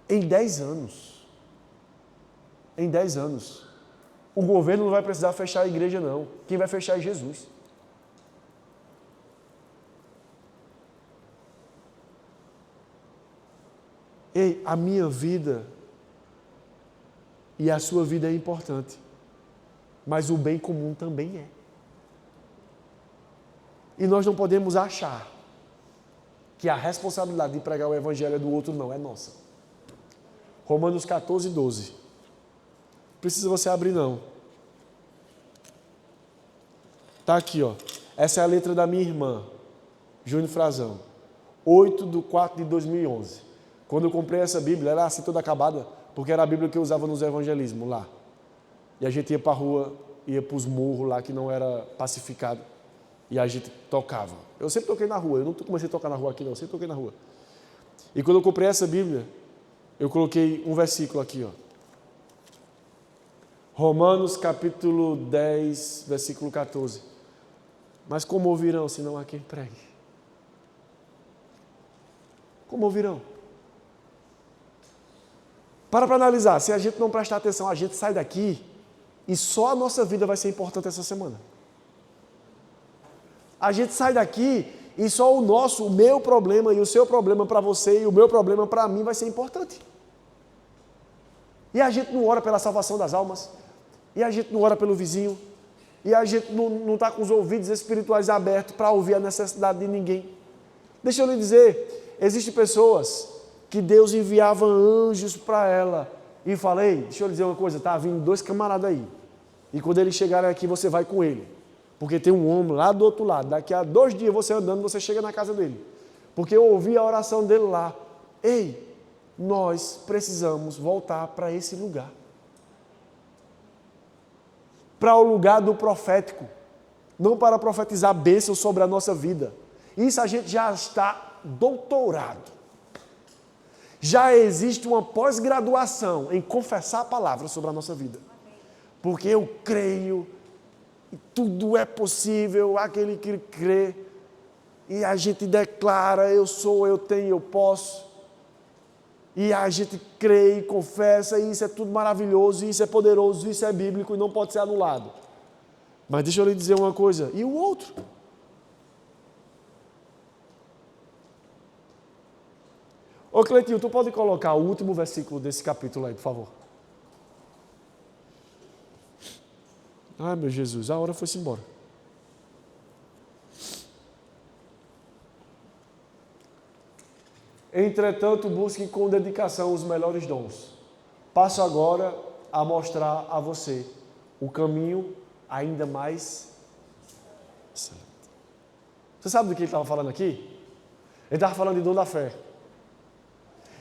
em 10 anos, o governo não vai precisar fechar a igreja não. Quem vai fechar é Jesus. Ei, a minha vida e a sua vida é importante, mas o bem comum também é. E nós não podemos achar que a responsabilidade de pregar o Evangelho é do outro, não, é nossa. Romanos 14, 12. Não precisa você abrir, não. Está aqui, ó. Essa é a letra da minha irmã, Júnior Frazão. 8/4/2011. Quando eu comprei essa Bíblia, era assim toda acabada, porque era a Bíblia que eu usava nos evangelismos lá. E a gente ia para a rua, ia para os morros lá que não era pacificado. E a gente tocava. Eu sempre toquei na rua, eu não comecei a tocar na rua aqui não, eu sempre toquei na rua. E quando eu comprei essa Bíblia, eu coloquei um versículo aqui, ó. Romanos capítulo 10, versículo 14. Mas como ouvirão, se não há quem pregue? Como ouvirão? Para analisar, se a gente não prestar atenção, a gente sai daqui e só a nossa vida vai ser importante essa semana. A gente sai daqui e só o meu problema e o seu problema para você e o meu problema para mim vai ser importante. E a gente não ora pela salvação das almas, e a gente não ora pelo vizinho, e a gente não está com os ouvidos espirituais abertos para ouvir a necessidade de ninguém. Deixa eu lhe dizer, existem pessoas que Deus enviava anjos para ela e falei, deixa eu lhe dizer uma coisa, tá vindo 2 camaradas aí, e quando eles chegarem aqui você vai com ele, porque tem um homem lá do outro lado, daqui a 2 dias você andando, você chega na casa dele, porque eu ouvi a oração dele lá. Ei, nós precisamos voltar para esse lugar, para o lugar do profético, não para profetizar bênçãos sobre a nossa vida. Isso a gente já está doutorado. Já existe uma pós-graduação em confessar a palavra sobre a nossa vida. Porque eu creio, e tudo é possível, aquele que crê, e a gente declara, eu sou, eu tenho, eu posso. E a gente crê e confessa, e isso é tudo maravilhoso, isso é poderoso, isso é bíblico e não pode ser anulado. Mas deixa eu lhe dizer uma coisa, e o outro? Ô Cleitinho, tu pode colocar o último versículo desse capítulo aí, por favor? Ai, meu Jesus, a hora foi-se embora. Entretanto, busque com dedicação os melhores dons. Passo agora a mostrar a você o caminho ainda mais excelente. Você sabe do que ele estava falando aqui? Ele estava falando de dom da fé.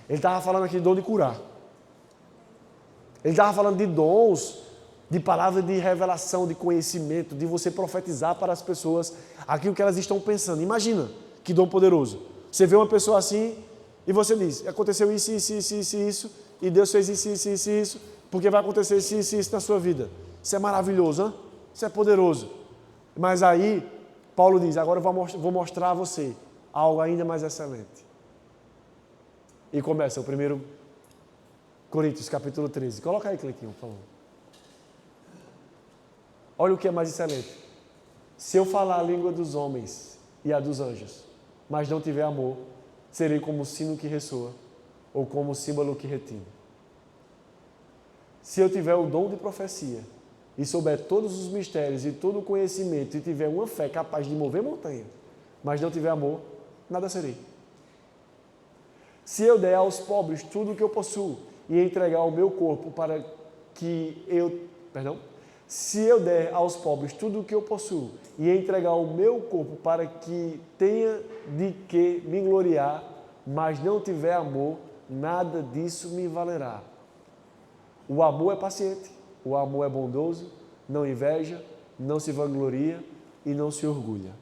Ele estava falando aqui de dom de curar. Ele estava falando de dons, de palavra de revelação, de conhecimento, de você profetizar para as pessoas aquilo que elas estão pensando. Imagina que dom poderoso. Você vê uma pessoa assim e você diz, aconteceu isso, e Deus fez isso, porque vai acontecer isso na sua vida. Isso é maravilhoso, hein? Isso é poderoso. Mas aí, Paulo diz, agora eu vou mostrar a você algo ainda mais excelente. E começa o 1 Coríntios, capítulo 13. Coloca aí, Cleitinho, por favor. Olha o que é mais excelente. Se eu falar a língua dos homens e a dos anjos, mas não tiver amor, serei como o sino que ressoa, ou como o símbolo que retine. Se eu tiver o dom de profecia, e souber todos os mistérios e todo o conhecimento, e tiver uma fé capaz de mover montanha, mas não tiver amor, nada serei. Se eu der aos pobres tudo o que eu possuo, e entregar o meu corpo para que eu... Se eu der aos pobres tudo o que eu possuo, e entregar o meu corpo para que tenha de que me gloriar, mas não tiver amor, nada disso me valerá. O amor é paciente, o amor é bondoso, não inveja, não se vangloria e não se orgulha.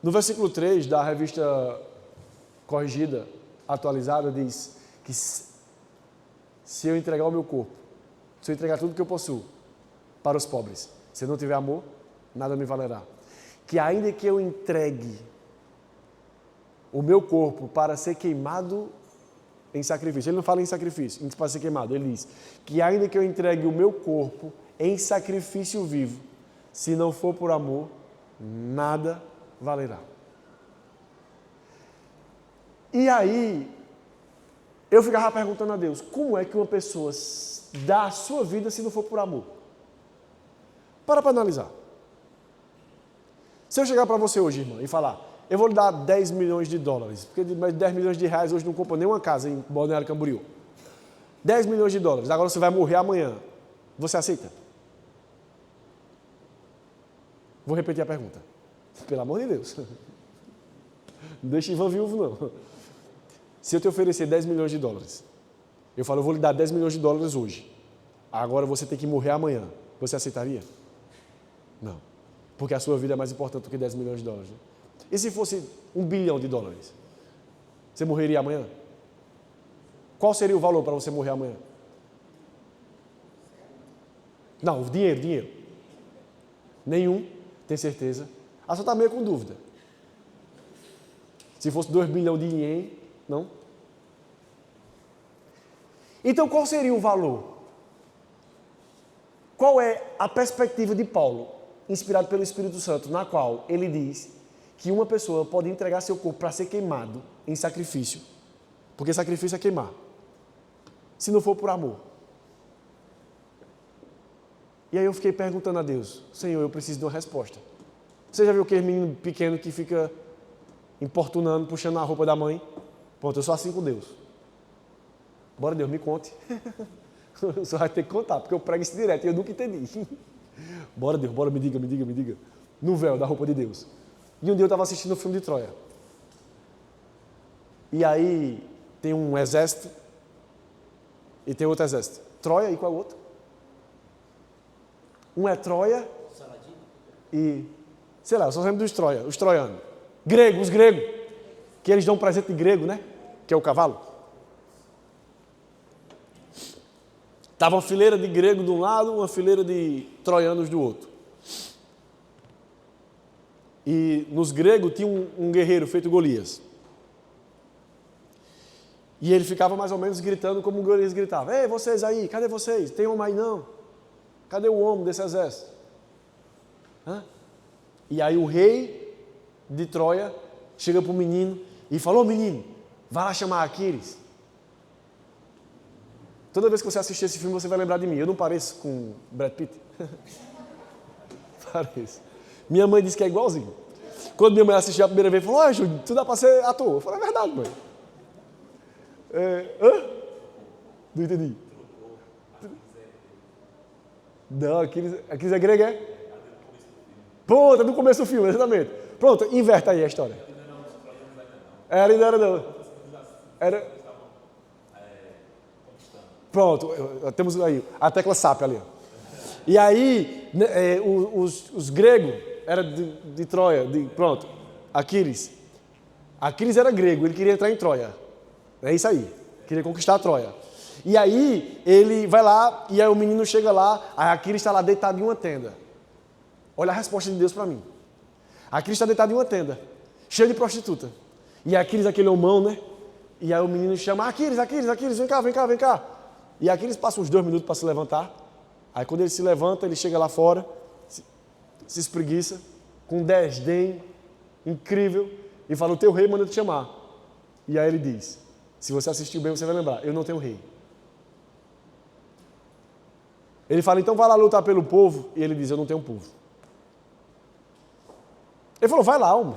No versículo 3 da revista corrigida, atualizada, diz que se eu entregar o meu corpo, se eu entregar tudo que eu possuo para os pobres, se eu não tiver amor, nada me valerá. Que ainda que eu entregue o meu corpo para ser queimado em sacrifício, ele não fala em sacrifício, para ser queimado, ele diz que ainda que eu entregue o meu corpo em sacrifício vivo, se não for por amor, nada valerá. E aí, eu ficava perguntando a Deus, como é que uma pessoa dá a sua vida se não for por amor? Para analisar. Se eu chegar para você hoje, irmã, e falar, eu vou lhe dar 10 milhões de dólares, porque 10 milhões de reais hoje não compra nem uma casa em Balneário Camboriú. 10 milhões de dólares, agora você vai morrer amanhã. Você aceita? Vou repetir a pergunta. Pelo amor de Deus. Não deixe Ivan viúvo, não. Se eu te oferecer 10 milhões de dólares, eu falo, eu vou lhe dar 10 milhões de dólares hoje. Agora você tem que morrer amanhã. Você aceitaria? Não. Porque a sua vida é mais importante do que 10 milhões de dólares. Né? E se fosse 1 bilhão de dólares? Você morreria amanhã? Qual seria o valor para você morrer amanhã? Não, o dinheiro. Nenhum, tem certeza. A só está meio com dúvida. Se fosse 2 bilhões de ien, não? Então, qual seria o valor? Qual é a perspectiva de Paulo, inspirado pelo Espírito Santo, na qual ele diz que uma pessoa pode entregar seu corpo para ser queimado em sacrifício, porque sacrifício é queimar, se não for por amor. E aí eu fiquei perguntando a Deus, Senhor, eu preciso de uma resposta. Você já viu aquele menino pequeno que fica importunando, puxando a roupa da mãe? Pronto, eu sou assim com Deus. Bora, Deus, me conte. O senhor vai ter que contar, porque eu prego isso direto e eu nunca entendi. Bora, Deus, bora, me diga. No véu da roupa de Deus. E um dia eu estava assistindo o filme de Troia. E aí tem um exército e tem outro exército. Troia e qual é o outro? Um é Troia e... sei lá, eu só lembro dos Troia, os troianos. Os gregos. Que eles dão um presente de grego, né? Que é o cavalo. Estava uma fileira de grego de um lado, uma fileira de troianos do outro. E nos gregos tinha um guerreiro feito Golias. E ele ficava mais ou menos gritando como o Golias gritava. Ei, vocês aí, cadê vocês? Tem homem aí não? Cadê o homem desse exército? Hã? E aí o rei de Troia chega para o menino e falou, menino, vai lá chamar Aquiles. Toda vez que você assistir esse filme, você vai lembrar de mim. Eu não pareço com Brad Pitt? Pareço. Minha mãe disse que é igualzinho. Quando minha mãe assistiu a primeira vez, falou, Júlio, tu dá para ser ator. Eu falei, é verdade, mãe. Não entendi. Não, Aquiles é grego, é? Pronto, é do começo do filme, exatamente. Pronto, inverte aí a história. Ele não era não. Era... Pronto, temos aí a tecla SAP ali. E aí, os gregos eram de Troia, pronto, Aquiles. Aquiles era grego, ele queria entrar em Troia. É isso aí, queria conquistar a Troia. E aí, ele vai lá, e aí o menino chega lá, aí Aquiles está lá deitado em uma tenda. Olha a resposta de Deus para mim. Aquiles está deitado em uma tenda, cheio de prostituta. E Aquiles, aquele homão, né? E aí o menino chama, Aquiles, vem cá. E Aquiles passa uns 2 minutos para se levantar. Aí quando ele se levanta, ele chega lá fora, se espreguiça, com desdém incrível, e fala, o teu rei manda te chamar. E aí ele diz, se você assistiu bem, você vai lembrar, eu não tenho rei. Ele fala, então vai lá lutar pelo povo. E ele diz, eu não tenho povo. Ele falou, vai lá, homem.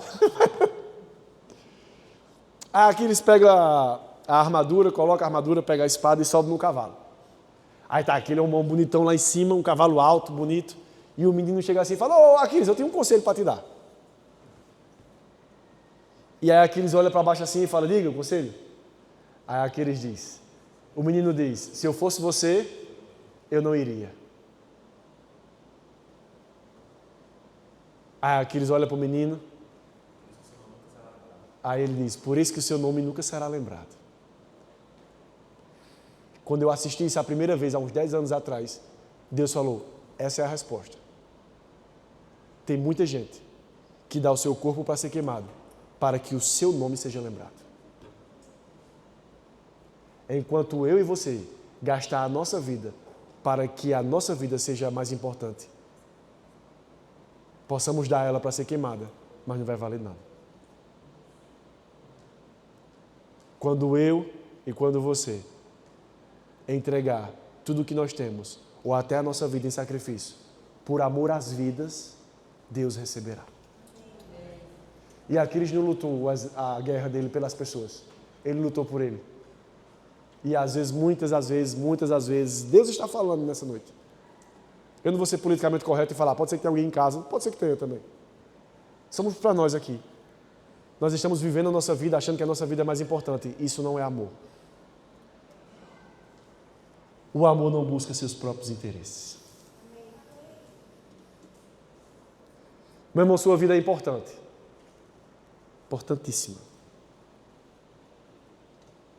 Aí Aquiles pega a armadura, coloca a armadura, pega a espada e sobe no cavalo. Aí tá aquele homão bonitão lá em cima, um cavalo alto, bonito. E o menino chega assim e fala, ô Aquiles, eu tenho um conselho para te dar. E aí Aquiles olha para baixo assim e fala, diga o conselho. Aí Aquiles diz, o menino diz, se eu fosse você, eu não iria. Aí Aquiles olha para o menino. Aí ele diz, por isso que o seu nome nunca será lembrado. Quando eu assisti isso a primeira vez, há uns 10 anos atrás, Deus falou, essa é a resposta. Tem muita gente que dá o seu corpo para ser queimado, para que o seu nome seja lembrado. Enquanto eu e você gastar a nossa vida para que a nossa vida seja mais importante, possamos dar ela para ser queimada, mas não vai valer nada. Quando eu e quando você entregar tudo o que nós temos, ou até a nossa vida em sacrifício, por amor às vidas, Deus receberá. E Aquiles não lutou a guerra dele pelas pessoas, ele lutou por ele. E às vezes, muitas das vezes, Deus está falando nessa noite. Eu não vou ser politicamente correto e falar, pode ser que tenha alguém em casa, pode ser que tenha também. Somos para nós aqui. Nós estamos vivendo a nossa vida achando que a nossa vida é mais importante. Isso não é amor. O amor não busca seus próprios interesses. Meu irmão, sua vida é importante. Importantíssima.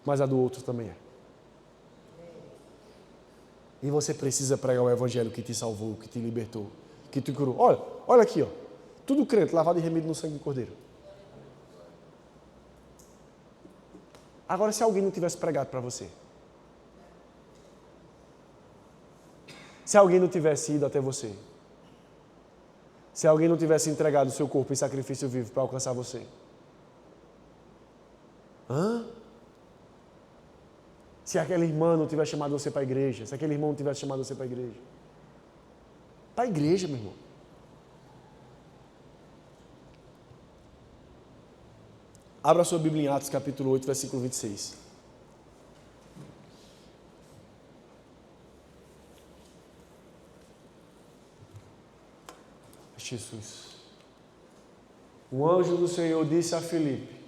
Mas a do outro também é. E você precisa pregar o evangelho que te salvou, que te libertou, que te curou. Olha aqui, ó. Tudo crente, lavado e remido no sangue do Cordeiro. Agora, se alguém não tivesse pregado para você, se alguém não tivesse ido até você, se alguém não tivesse entregado o seu corpo em sacrifício vivo para alcançar você, se aquela irmã não tivesse chamado você para a igreja, se aquele irmão não tivesse chamado você para a igreja. Para a igreja, meu irmão. Abra sua Bíblia em Atos capítulo 8, versículo 26. Jesus. O anjo do Senhor disse a Filipe,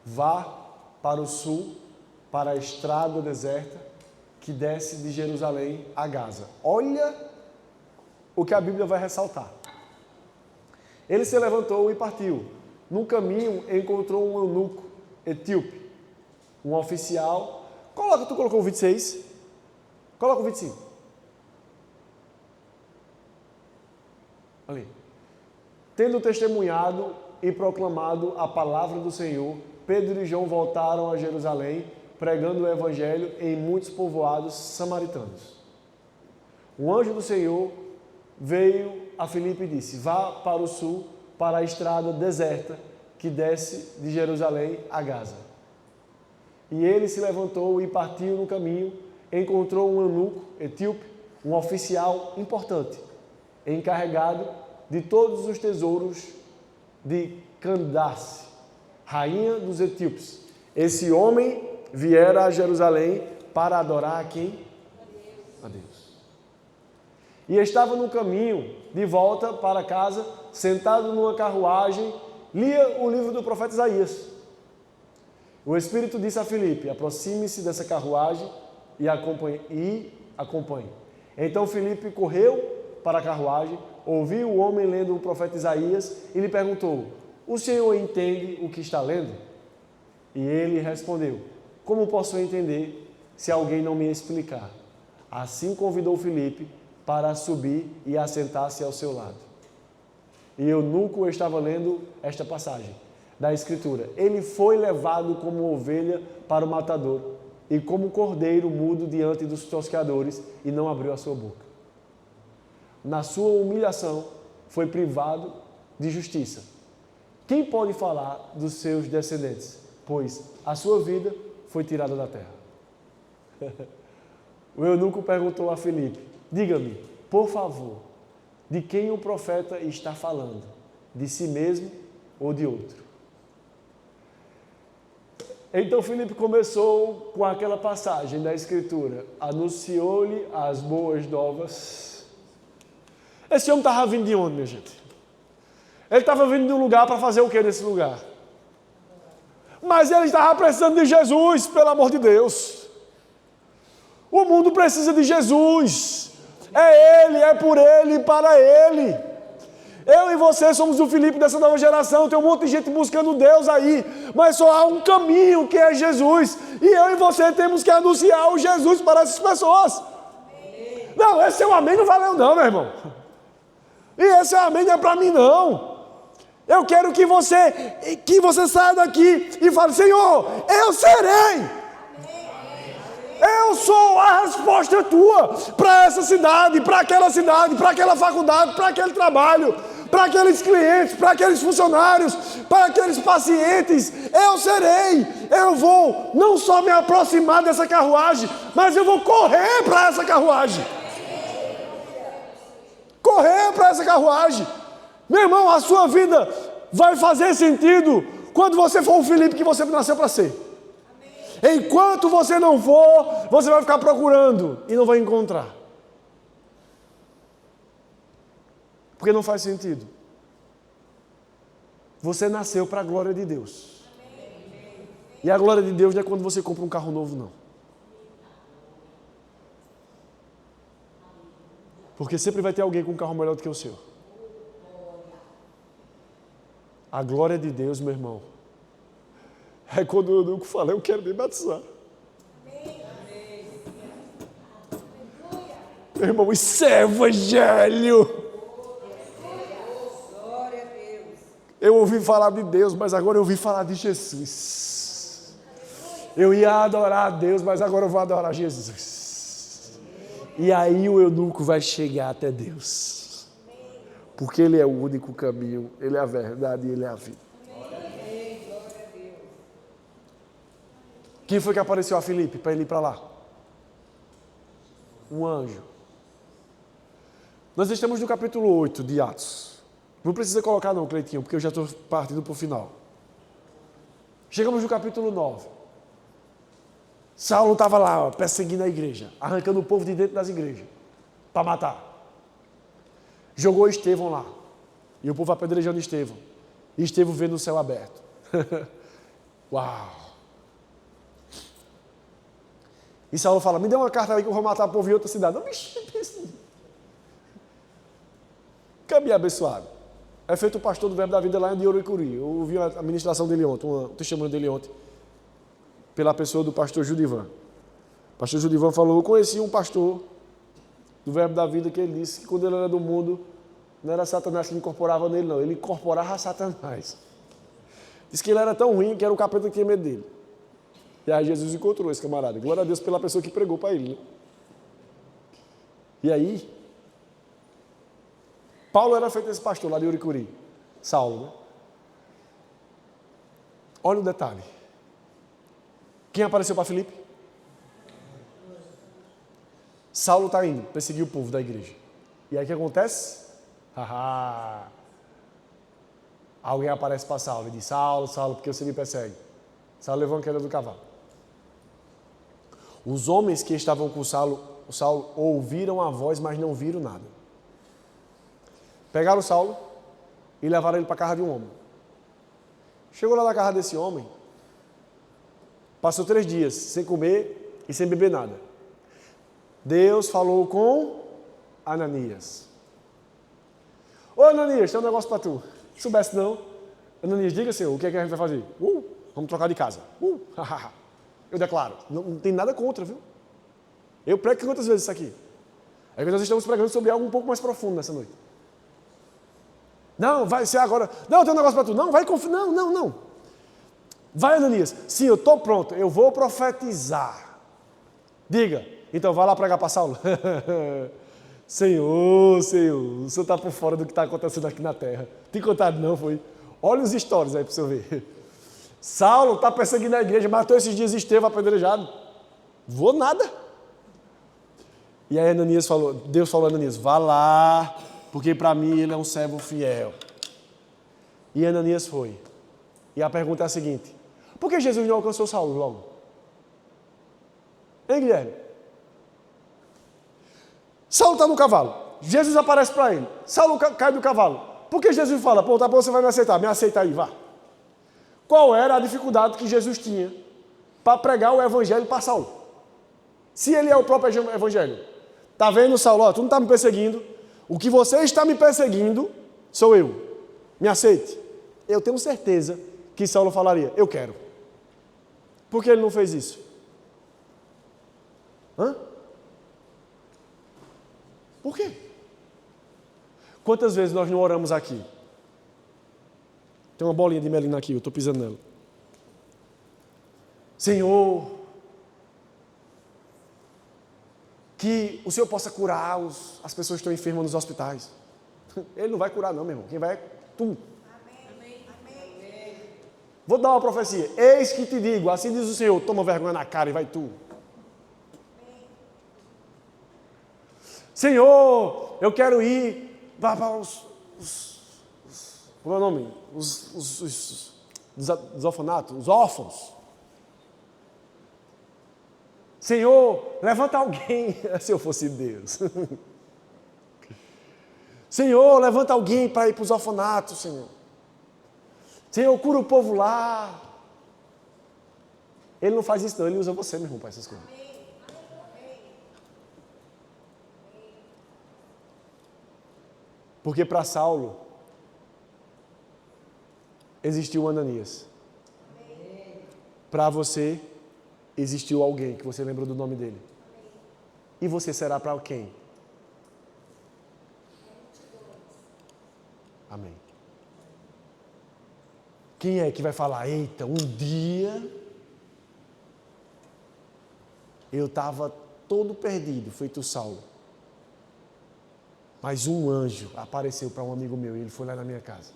vá para o sul, para a estrada deserta que desce de Jerusalém a Gaza. Olha o que a Bíblia vai ressaltar. Ele se levantou e partiu. No caminho encontrou um eunuco etíope, um oficial. Tu colocou o 26? Coloca o 25. Ali. Tendo testemunhado e proclamado a palavra do Senhor, Pedro e João voltaram a Jerusalém, pregando o evangelho em muitos povoados samaritanos. O anjo do Senhor veio a Filipe e disse, vá para o sul, para a estrada deserta que desce de Jerusalém a Gaza. E ele se levantou e partiu no caminho, encontrou um eunuco etíope, um oficial importante, encarregado de todos os tesouros de Candace, rainha dos etíopes. Esse homem viera a Jerusalém para adorar a quem? A Deus. e estava no caminho de volta para casa, sentado numa carruagem, lia o livro do profeta Isaías. O Espírito disse a Filipe: aproxime-se dessa carruagem e acompanhe. Então Filipe correu para a carruagem, ouviu o homem lendo o profeta Isaías e lhe perguntou: o senhor entende o que está lendo? E ele respondeu: como posso entender se alguém não me explicar? Assim convidou Filipe para subir e assentar-se ao seu lado. E eunuco estava lendo esta passagem da Escritura: ele foi levado como ovelha para o matador, e como cordeiro mudo diante dos tosqueadores, e não abriu a sua boca. Na sua humilhação foi privado de justiça. Quem pode falar dos seus descendentes? Pois a sua vida foi tirada da terra. O eunuco perguntou a Filipe: diga-me, por favor, de quem o profeta está falando? De si mesmo ou de outro? Então Filipe começou com aquela passagem da Escritura: anunciou-lhe as boas novas. Esse homem estava vindo de onde, minha gente? Ele estava vindo de um lugar para fazer o que nesse lugar? Mas ele estava precisando de Jesus, pelo amor de Deus. O mundo precisa de Jesus. É Ele, é por Ele e para Ele. Eu e você somos o Filipe dessa nova geração. Tem um monte de gente buscando Deus aí, mas só há um caminho, que é Jesus. E eu e você temos que anunciar o Jesus para essas pessoas. Não, esse seu amém não valeu não, meu irmão. E esse amém não é para mim não. Eu quero que você saia daqui e fale: Senhor, eu serei. Eu sou a resposta tua para essa cidade, para aquela faculdade, para aquele trabalho, para aqueles clientes, para aqueles funcionários, para aqueles pacientes. Eu serei. Eu vou não só me aproximar dessa carruagem, mas eu vou correr para essa carruagem. Correr para essa carruagem. Meu irmão, a sua vida vai fazer sentido quando você for o Filipe que você nasceu para ser. Enquanto você não for, você vai ficar procurando e não vai encontrar. Porque não faz sentido. Você nasceu para a glória de Deus. E a glória de Deus não é quando você compra um carro novo, não. Porque sempre vai ter alguém com um carro melhor do que o seu. A glória de Deus, meu irmão, é quando o eunuco fala: eu quero me batizar. Meu irmão, isso é evangelho. Eu ouvi falar de Deus, mas agora eu ouvi falar de Jesus. Eu ia adorar a Deus, mas agora eu vou adorar Jesus. E aí o eunuco vai chegar até Deus. Porque Ele é o único caminho, Ele é a verdade e Ele é a vida. Quem foi que apareceu a Filipe para ele ir para lá? Um anjo. Nós estamos no capítulo 8 de Atos. Não precisa colocar não, Cleitinho, porque eu já estou partindo para o final. Chegamos no capítulo 9. Saulo estava lá, ó, perseguindo a igreja, arrancando o povo de dentro das igrejas, para matar. Jogou Estevão lá. E o povo apedrejando Estevão. E Estevão vendo o céu aberto. Uau! E Saulo fala: me dê uma carta aí que eu vou matar o povo em outra cidade. Não, bicho, caminho abençoado. É feito o pastor do Verbo da Vida lá em Oricuri. Eu ouvi a ministração dele ontem, um testemunho dele ontem, pela pessoa do pastor Judivan. O pastor Judivan falou: eu conheci um pastor do Verbo da Vida que ele disse que quando ele era do mundo, não era Satanás que incorporava nele, não. Ele incorporava Satanás. Disse que ele era tão ruim que era o capeta que tinha medo dele. E aí Jesus encontrou esse camarada. Glória a Deus pela pessoa que pregou para ele. Né? E aí, Paulo era feito esse pastor lá de Uricuri. Saulo, né? Olha o detalhe. Quem apareceu para Filipe? Saulo está indo perseguir o povo da igreja. E aí o que acontece? Alguém aparece para Saulo e diz: Saulo, Saulo, porque você me persegue? Saulo levou a queda do cavalo. Os homens que estavam com Saulo ouviram a voz, mas não viram nada. Pegaram Saulo e levaram ele para a casa de um homem. Chegou lá na casa desse homem, passou 3 dias sem comer e sem beber nada. Deus falou com Ananias. Ô Ananias, tem um negócio para tu. Se soubesse não, Ananias, diga, Senhor, o que é que a gente vai fazer? Vamos trocar de casa. Eu declaro, não tem nada contra, viu? Eu prego quantas vezes isso aqui? É que nós estamos pregando sobre algo um pouco mais profundo nessa noite. Não, vai ser agora. Não, tem um negócio para tu. Não, vai confiar. Não. Vai, Ananias. Sim, eu estou pronto. Eu vou profetizar. Diga. Então, vai lá pregar para Saulo. Senhor, o senhor está por fora do que está acontecendo aqui na terra. Te contado não, foi? Olha os stories aí para você ver. Saulo está perseguindo a igreja, matou esses dias Estevão apedrejado. Vou nada. E aí Deus falou a Ananias, vá lá, porque para mim ele é um servo fiel. E Ananias foi. E a pergunta é a seguinte, por que Jesus não alcançou Saulo logo? Hein, Guilherme? Saulo está no cavalo, Jesus aparece para ele, Saulo cai do cavalo. Por que Jesus fala, pô, tá bom, você vai me aceitar, me aceita aí, vá. Qual era a dificuldade que Jesus tinha para pregar o evangelho para Saulo? Se ele é o próprio evangelho. Está vendo, Saulo? Ó, tu não está me perseguindo. O que você está me perseguindo sou eu. Me aceite. Eu tenho certeza que Saulo falaria, eu quero. Por que ele não fez isso? Por quê? Quantas vezes nós não oramos aqui? Tem uma bolinha de melina aqui, eu estou pisando nela. Senhor, que o Senhor possa curar as pessoas que estão enfermas nos hospitais. Ele não vai curar não, meu irmão. Quem vai é tu. Amém. Vou dar uma profecia. Eis que te digo, assim diz o Senhor, toma vergonha na cara e vai tu. Senhor, eu quero ir para como é o nome? Os orfanatos, os órfãos. Senhor, levanta alguém, se eu fosse Deus. Senhor, levanta alguém para ir para os orfanatos, Senhor. Senhor, cura o povo lá. Ele não faz isso não, ele usa você, meu irmão, para essas coisas. Porque para Saulo existiu Ananias. Para você existiu alguém que você lembrou do nome dele. E você será para quem? Amém. Quem é que vai falar, eita, um dia eu estava todo perdido, feito Saulo. Mas um anjo apareceu para um amigo meu e ele foi lá na minha casa.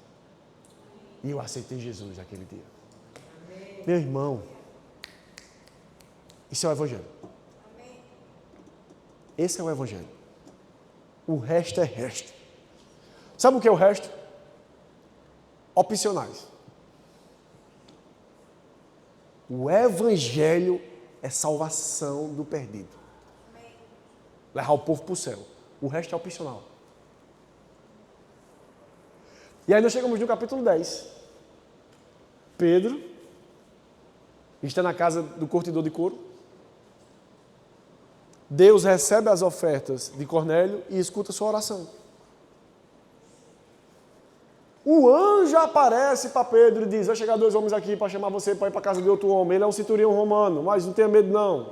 E eu aceitei Jesus naquele dia. Amém. Meu irmão, isso é o Evangelho. Amém. Esse é o Evangelho. O resto é resto. Sabe o que é o resto? Opcionais. O Evangelho é salvação do perdido. Amém. Levar o povo para o céu. O resto é opcional. E aí nós chegamos no capítulo 10. Pedro está na casa do curtidor de couro. Deus recebe as ofertas de Cornélio e escuta sua oração. O anjo aparece para Pedro e diz, vai chegar 2 homens aqui para chamar você para ir para a casa de outro homem. Ele é um centurião romano, mas não tenha medo não.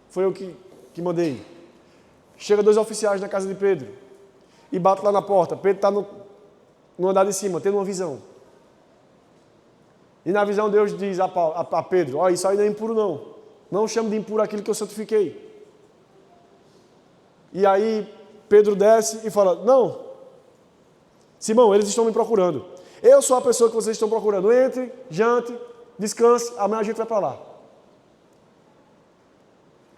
Foi eu que mandei. Chega 2 oficiais na casa de Pedro e bate lá na porta. Pedro está no andar de cima, tendo uma visão. E na visão Deus diz a Pedro, ó, isso aí não é impuro não. Não chame de impuro aquilo que eu santifiquei. E aí Pedro desce e fala, não, Simão, eles estão me procurando. Eu sou a pessoa que vocês estão procurando. Entre, jante, descanse, amanhã a gente vai para lá.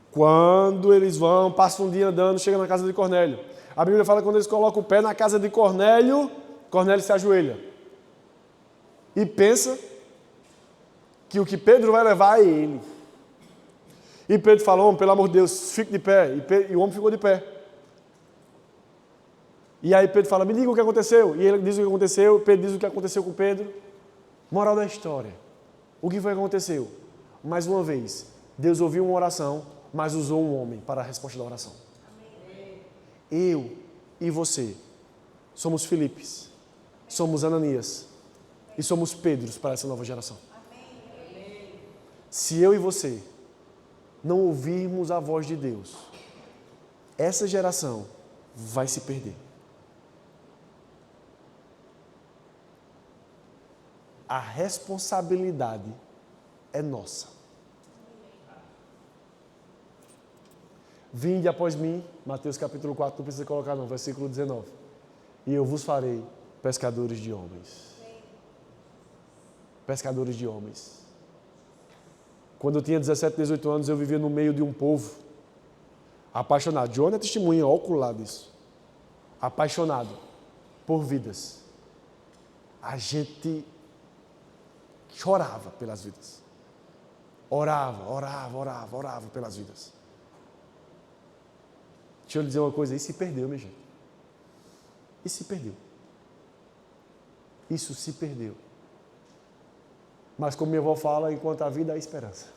Quando eles vão, passam um dia andando, chegam na casa de Cornélio. A Bíblia fala que quando eles colocam o pé na casa de Cornélio, Cornélio se ajoelha. E pensa que o que Pedro vai levar é ele. E Pedro falou, pelo amor de Deus, fique de pé. E o homem ficou de pé. E aí Pedro fala, me diga o que aconteceu. E ele diz o que aconteceu, Pedro diz o que aconteceu com Pedro. Moral da história. O que foi que aconteceu? Mais uma vez, Deus ouviu uma oração, mas usou um homem para a resposta da oração. Eu e você somos Filipes, somos Ananias e somos Pedros para essa nova geração. Se eu e você não ouvirmos a voz de Deus, essa geração vai se perder. A responsabilidade é nossa. Vinde após mim, Mateus capítulo 4, não precisa colocar não, versículo 19. E eu vos farei pescadores de homens. Pescadores de homens. Quando eu tinha 17, 18 anos, eu vivia no meio de um povo apaixonado. Joana é testemunha ocular disso. Apaixonado por vidas. A gente chorava pelas vidas. Orava pelas vidas. Deixa eu lhe dizer uma coisa, isso se perdeu, minha gente. Isso se perdeu. Isso se perdeu. Mas como minha avó fala, enquanto há vida há esperança.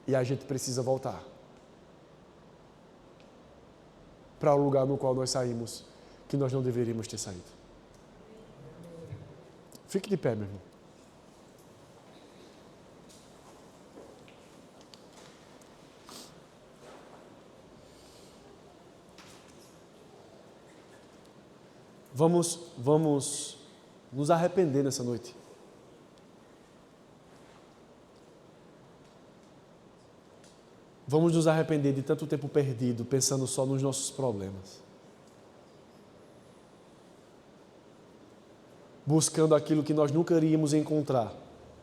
E a gente precisa voltar para o lugar no qual nós saímos, que nós não deveríamos ter saído. Fique de pé, meu irmão. Vamos nos arrepender nessa noite. Vamos nos arrepender de tanto tempo perdido, pensando só nos nossos problemas. Buscando aquilo que nós nunca iríamos encontrar.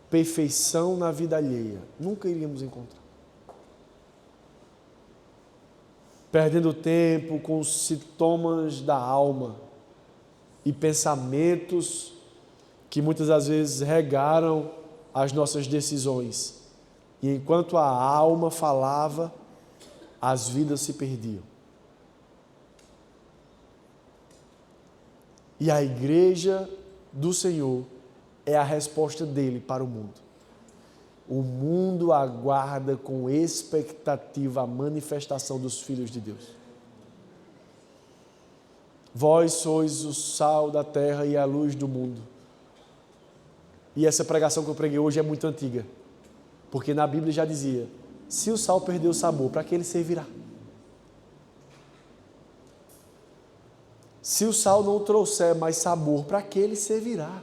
Perfeição na vida alheia. Nunca iríamos encontrar. Perdendo tempo com os sintomas da alma e pensamentos que muitas das vezes regaram as nossas decisões. E enquanto a alma falava, as vidas se perdiam. E a igreja do Senhor é a resposta dele para o mundo. O mundo aguarda com expectativa a manifestação dos filhos de Deus. Vós sois o sal da terra e a luz do mundo. E essa pregação que eu preguei hoje é muito antiga. Porque na Bíblia já dizia, se o sal perder o sabor, para que ele servirá? Se o sal não trouxer mais sabor, para que ele servirá?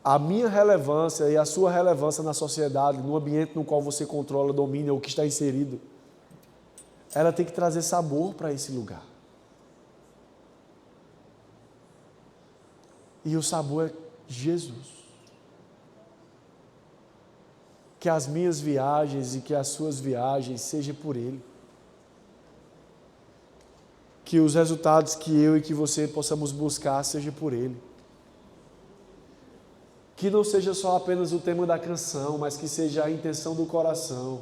A minha relevância e a sua relevância na sociedade, no ambiente no qual você controla, domina, ou que está inserido, ela tem que trazer sabor para esse lugar. E o sabor é Jesus. Que as minhas viagens e que as suas viagens sejam por Ele. Que os resultados que eu e que você possamos buscar sejam por Ele. Que não seja só apenas o tema da canção, mas que seja a intenção do coração.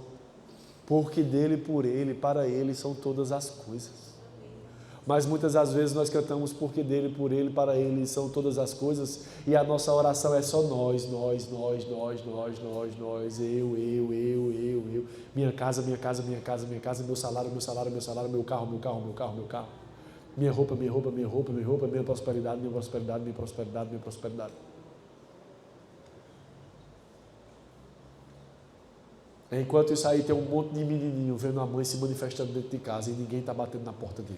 Porque dele, por Ele, para Ele são todas as coisas. Mas muitas das vezes nós cantamos porque dele, por Ele, para Ele são todas as coisas, e a nossa oração é só nós, eu, minha casa, meu salário, meu carro, minha roupa, minha prosperidade. Enquanto isso aí tem um monte de menininho vendo a mãe se manifestando dentro de casa e ninguém está batendo na porta dele.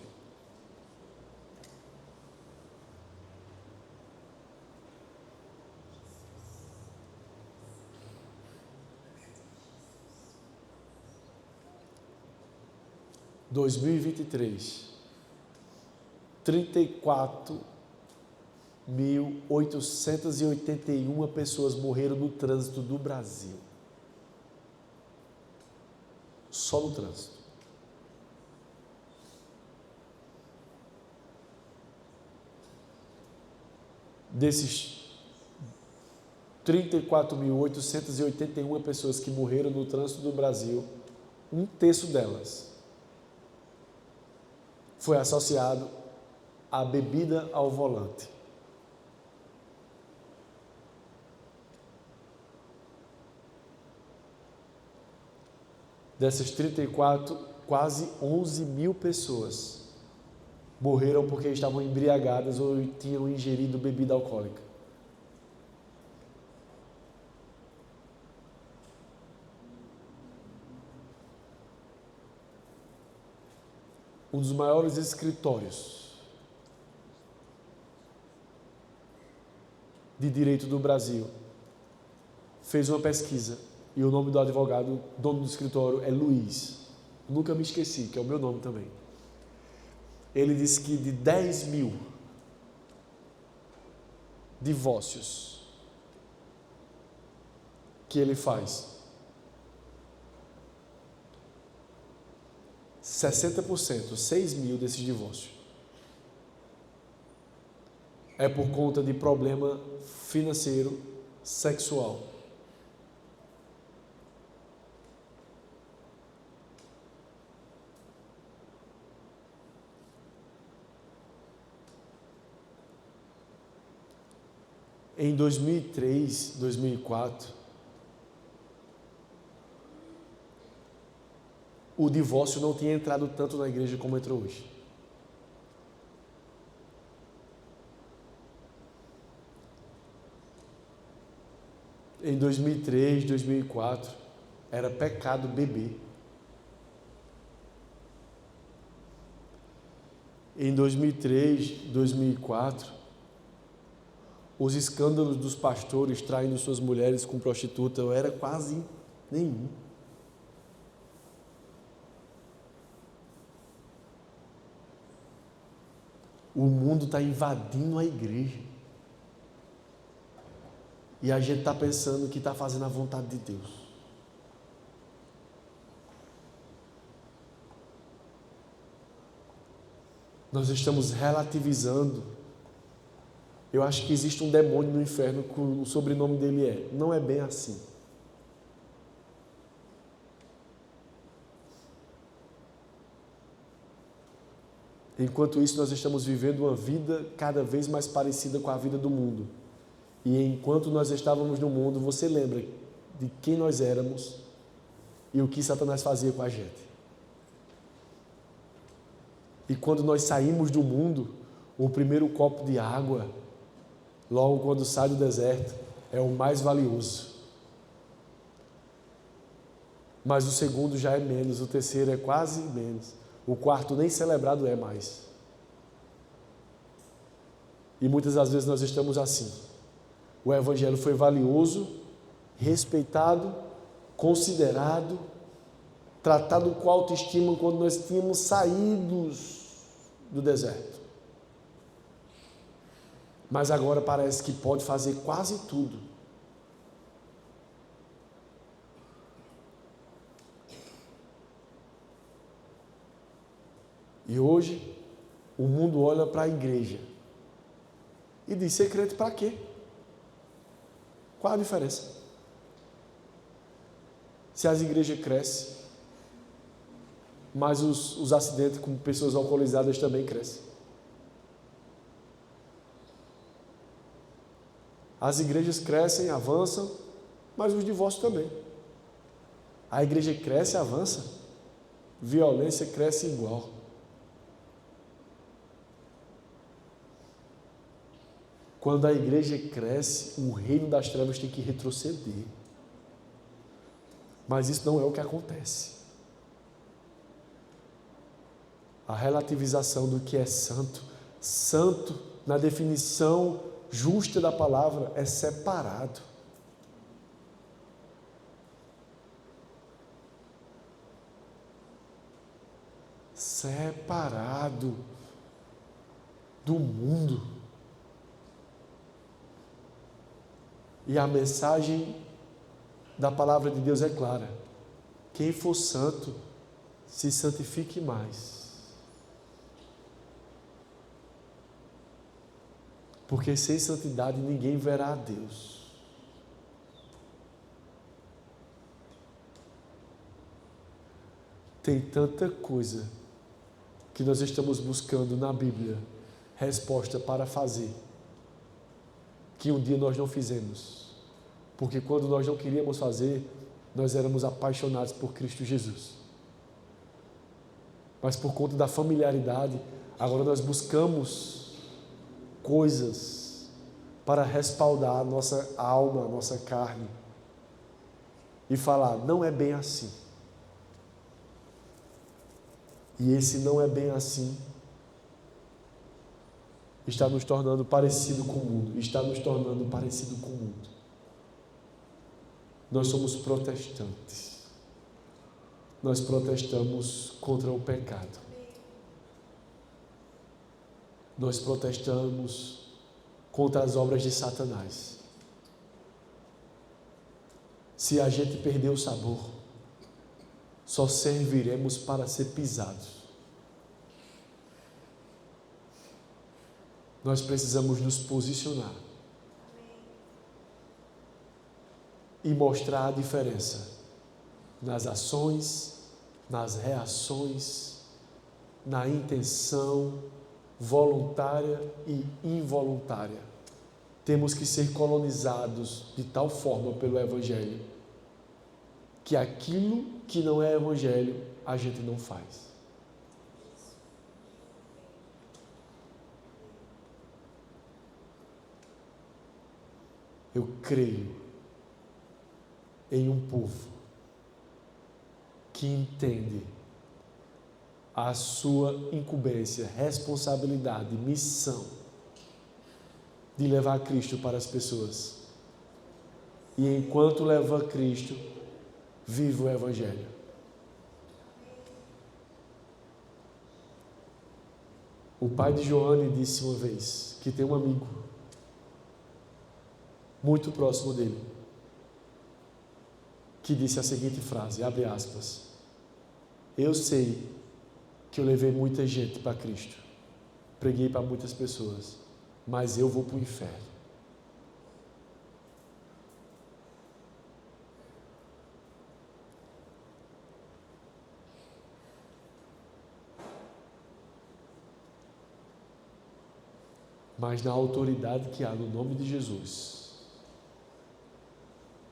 Em 2023, 34.881 pessoas morreram no trânsito do Brasil. Só no trânsito. Desses 34.881 pessoas que morreram no trânsito do Brasil, 1/3 delas foi associado à bebida ao volante. Dessas 34, quase 11 mil pessoas morreram porque estavam embriagadas ou tinham ingerido bebida alcoólica. Um dos maiores escritórios de direito do Brasil fez uma pesquisa e o nome do advogado, dono do escritório, é Luiz. Nunca me esqueci, que é o meu nome também. Ele disse que de 10 mil divórcios que ele faz, 60%, 6 mil desses divórcios, é por conta de problema financeiro, sexual. Em 2003, 2004, o divórcio não tinha entrado tanto na igreja como entrou hoje. Em 2003, 2004, era pecado beber. Em 2003, 2004, os escândalos dos pastores traindo suas mulheres com prostituta era quase nenhum. O mundo está invadindo a igreja. E a gente está pensando que está fazendo a vontade de Deus. Nós estamos relativizando. Eu acho que existe um demônio no inferno que o sobrenome dele é. Não é bem assim. Enquanto isso, nós estamos vivendo uma vida cada vez mais parecida com a vida do mundo. E enquanto nós estávamos no mundo, você lembra de quem nós éramos e o que Satanás fazia com a gente. E quando nós saímos do mundo, o primeiro copo de água, logo quando sai do deserto, é o mais valioso. Mas o segundo já é menos, o terceiro é quase menos. O quarto nem celebrado é mais. E muitas das vezes nós estamos assim. O Evangelho foi valioso, respeitado, considerado, tratado com autoestima quando nós tínhamos saído do deserto. Mas agora parece que pode fazer quase tudo. E hoje, o mundo olha para a igreja e diz: ser crente para quê? Qual a diferença? Se as igrejas crescem, mas os acidentes com pessoas alcoolizadas também crescem. As igrejas crescem, avançam, mas os divórcios também. A igreja cresce, avança, violência cresce igual. Quando a igreja cresce, o reino das trevas tem que retroceder. Mas isso não é o que acontece. A relativização do que é santo, santo na definição justa da palavra é separado. Separado do mundo. E a mensagem da palavra de Deus é clara: quem for santo, se santifique mais. Porque sem santidade ninguém verá a Deus. Tem tanta coisa que que nós estamos buscando na Bíblia resposta para fazer, que um dia nós não fizemos, porque quando nós não queríamos fazer, nós éramos apaixonados por Cristo Jesus. Mas por conta da familiaridade, agora nós buscamos coisas para respaldar a nossa alma, a nossa carne, e falar, não é bem assim. E esse não é bem assim está nos tornando parecido com o mundo, está nos tornando parecido com o mundo. Nós somos protestantes. Nós protestamos contra o pecado. Nós protestamos contra as obras de Satanás. Se a gente perder o sabor, só serviremos para ser pisados. Nós precisamos nos posicionar e mostrar a diferença nas ações, nas reações, na intenção voluntária e involuntária. Temos que ser colonizados de tal forma pelo Evangelho que aquilo que não é Evangelho a gente não faz. Eu creio em um povo que entende a sua incumbência, responsabilidade, missão de levar Cristo para as pessoas. E enquanto leva Cristo, vive o Evangelho. O pai de Joane disse uma vez que tem um amigo muito próximo dele, que disse a seguinte frase, abre aspas, eu sei que eu levei muita gente para Cristo, preguei para muitas pessoas, mas eu vou para o inferno. Mas na autoridade que há no nome de Jesus,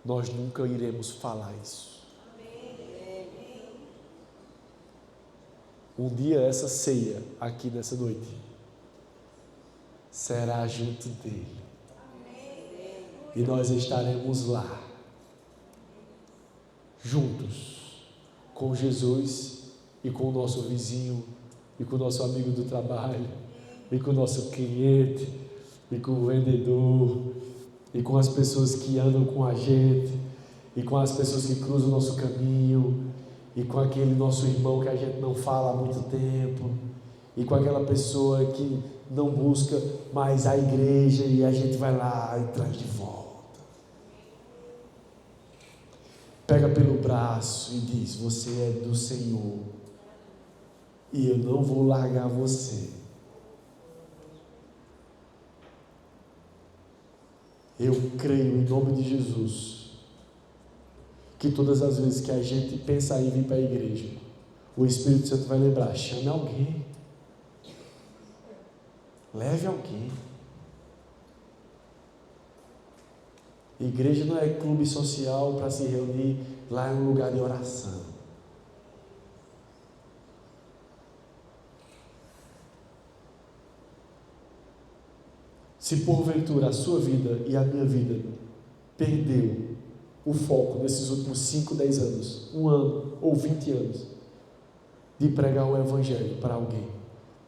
nós nunca iremos falar isso. Um dia essa ceia aqui nessa noite será junto dele. E nós estaremos lá, juntos, com Jesus e com o nosso vizinho, e com o nosso amigo do trabalho, e com o nosso cliente, e com o vendedor, e com as pessoas que andam com a gente, e com as pessoas que cruzam o nosso caminho, e com aquele nosso irmão que a gente não fala há muito tempo, e com aquela pessoa que não busca mais a igreja, e a gente vai lá e traz de volta. Pega pelo braço e diz, você é do Senhor, e eu não vou largar você. Eu creio em nome de Jesus que todas as vezes que a gente pensar em vir para a igreja, o Espírito Santo vai lembrar, chame alguém, leve alguém. Igreja não é clube social para se reunir, lá é um lugar de oração. Se porventura a sua vida e a minha vida perdeu o foco nesses últimos 5, 10 anos, 1 ano ou 20 anos, de pregar o Evangelho para alguém,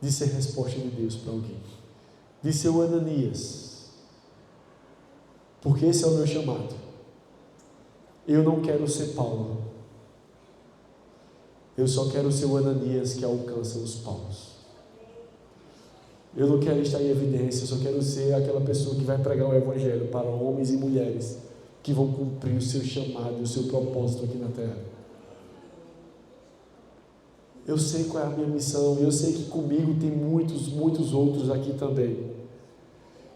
de ser resposta de Deus para alguém, de ser o Ananias, porque esse é o meu chamado. Eu não quero ser Paulo, eu só quero ser o Ananias que alcança os Paulos. Eu não quero estar em evidência, eu só quero ser aquela pessoa que vai pregar o Evangelho para homens e mulheres que vão cumprir o seu chamado e o seu propósito aqui na terra. Eu sei qual é a minha missão, e eu sei que comigo tem muitos outros aqui também,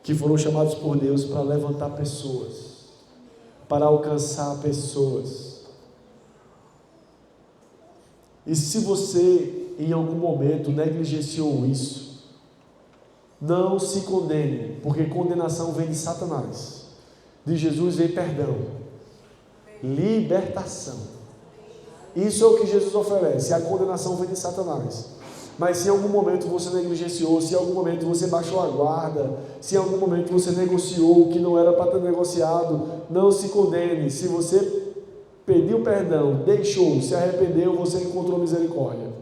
que foram chamados por Deus para levantar pessoas, para alcançar pessoas. E se você em algum momento negligenciou isso, não se condene, porque condenação vem de Satanás. De Jesus vem perdão, libertação. Isso é o que Jesus oferece. A condenação vem de Satanás. Mas se em algum momento você negligenciou, se em algum momento você baixou a guarda, se em algum momento você negociou o que não era para ter negociado, não se condene. Se você pediu perdão, deixou, se arrependeu, você encontrou misericórdia.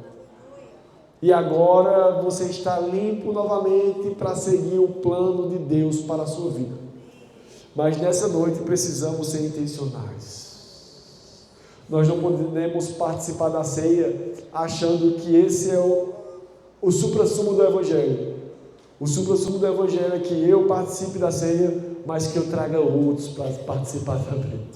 E agora você está limpo novamente para seguir o plano de Deus para a sua vida. Mas nessa noite precisamos ser intencionais. Nós não podemos participar da ceia achando que esse é o suprassumo do Evangelho. O suprassumo do Evangelho é que eu participe da ceia, mas que eu traga outros para participar também.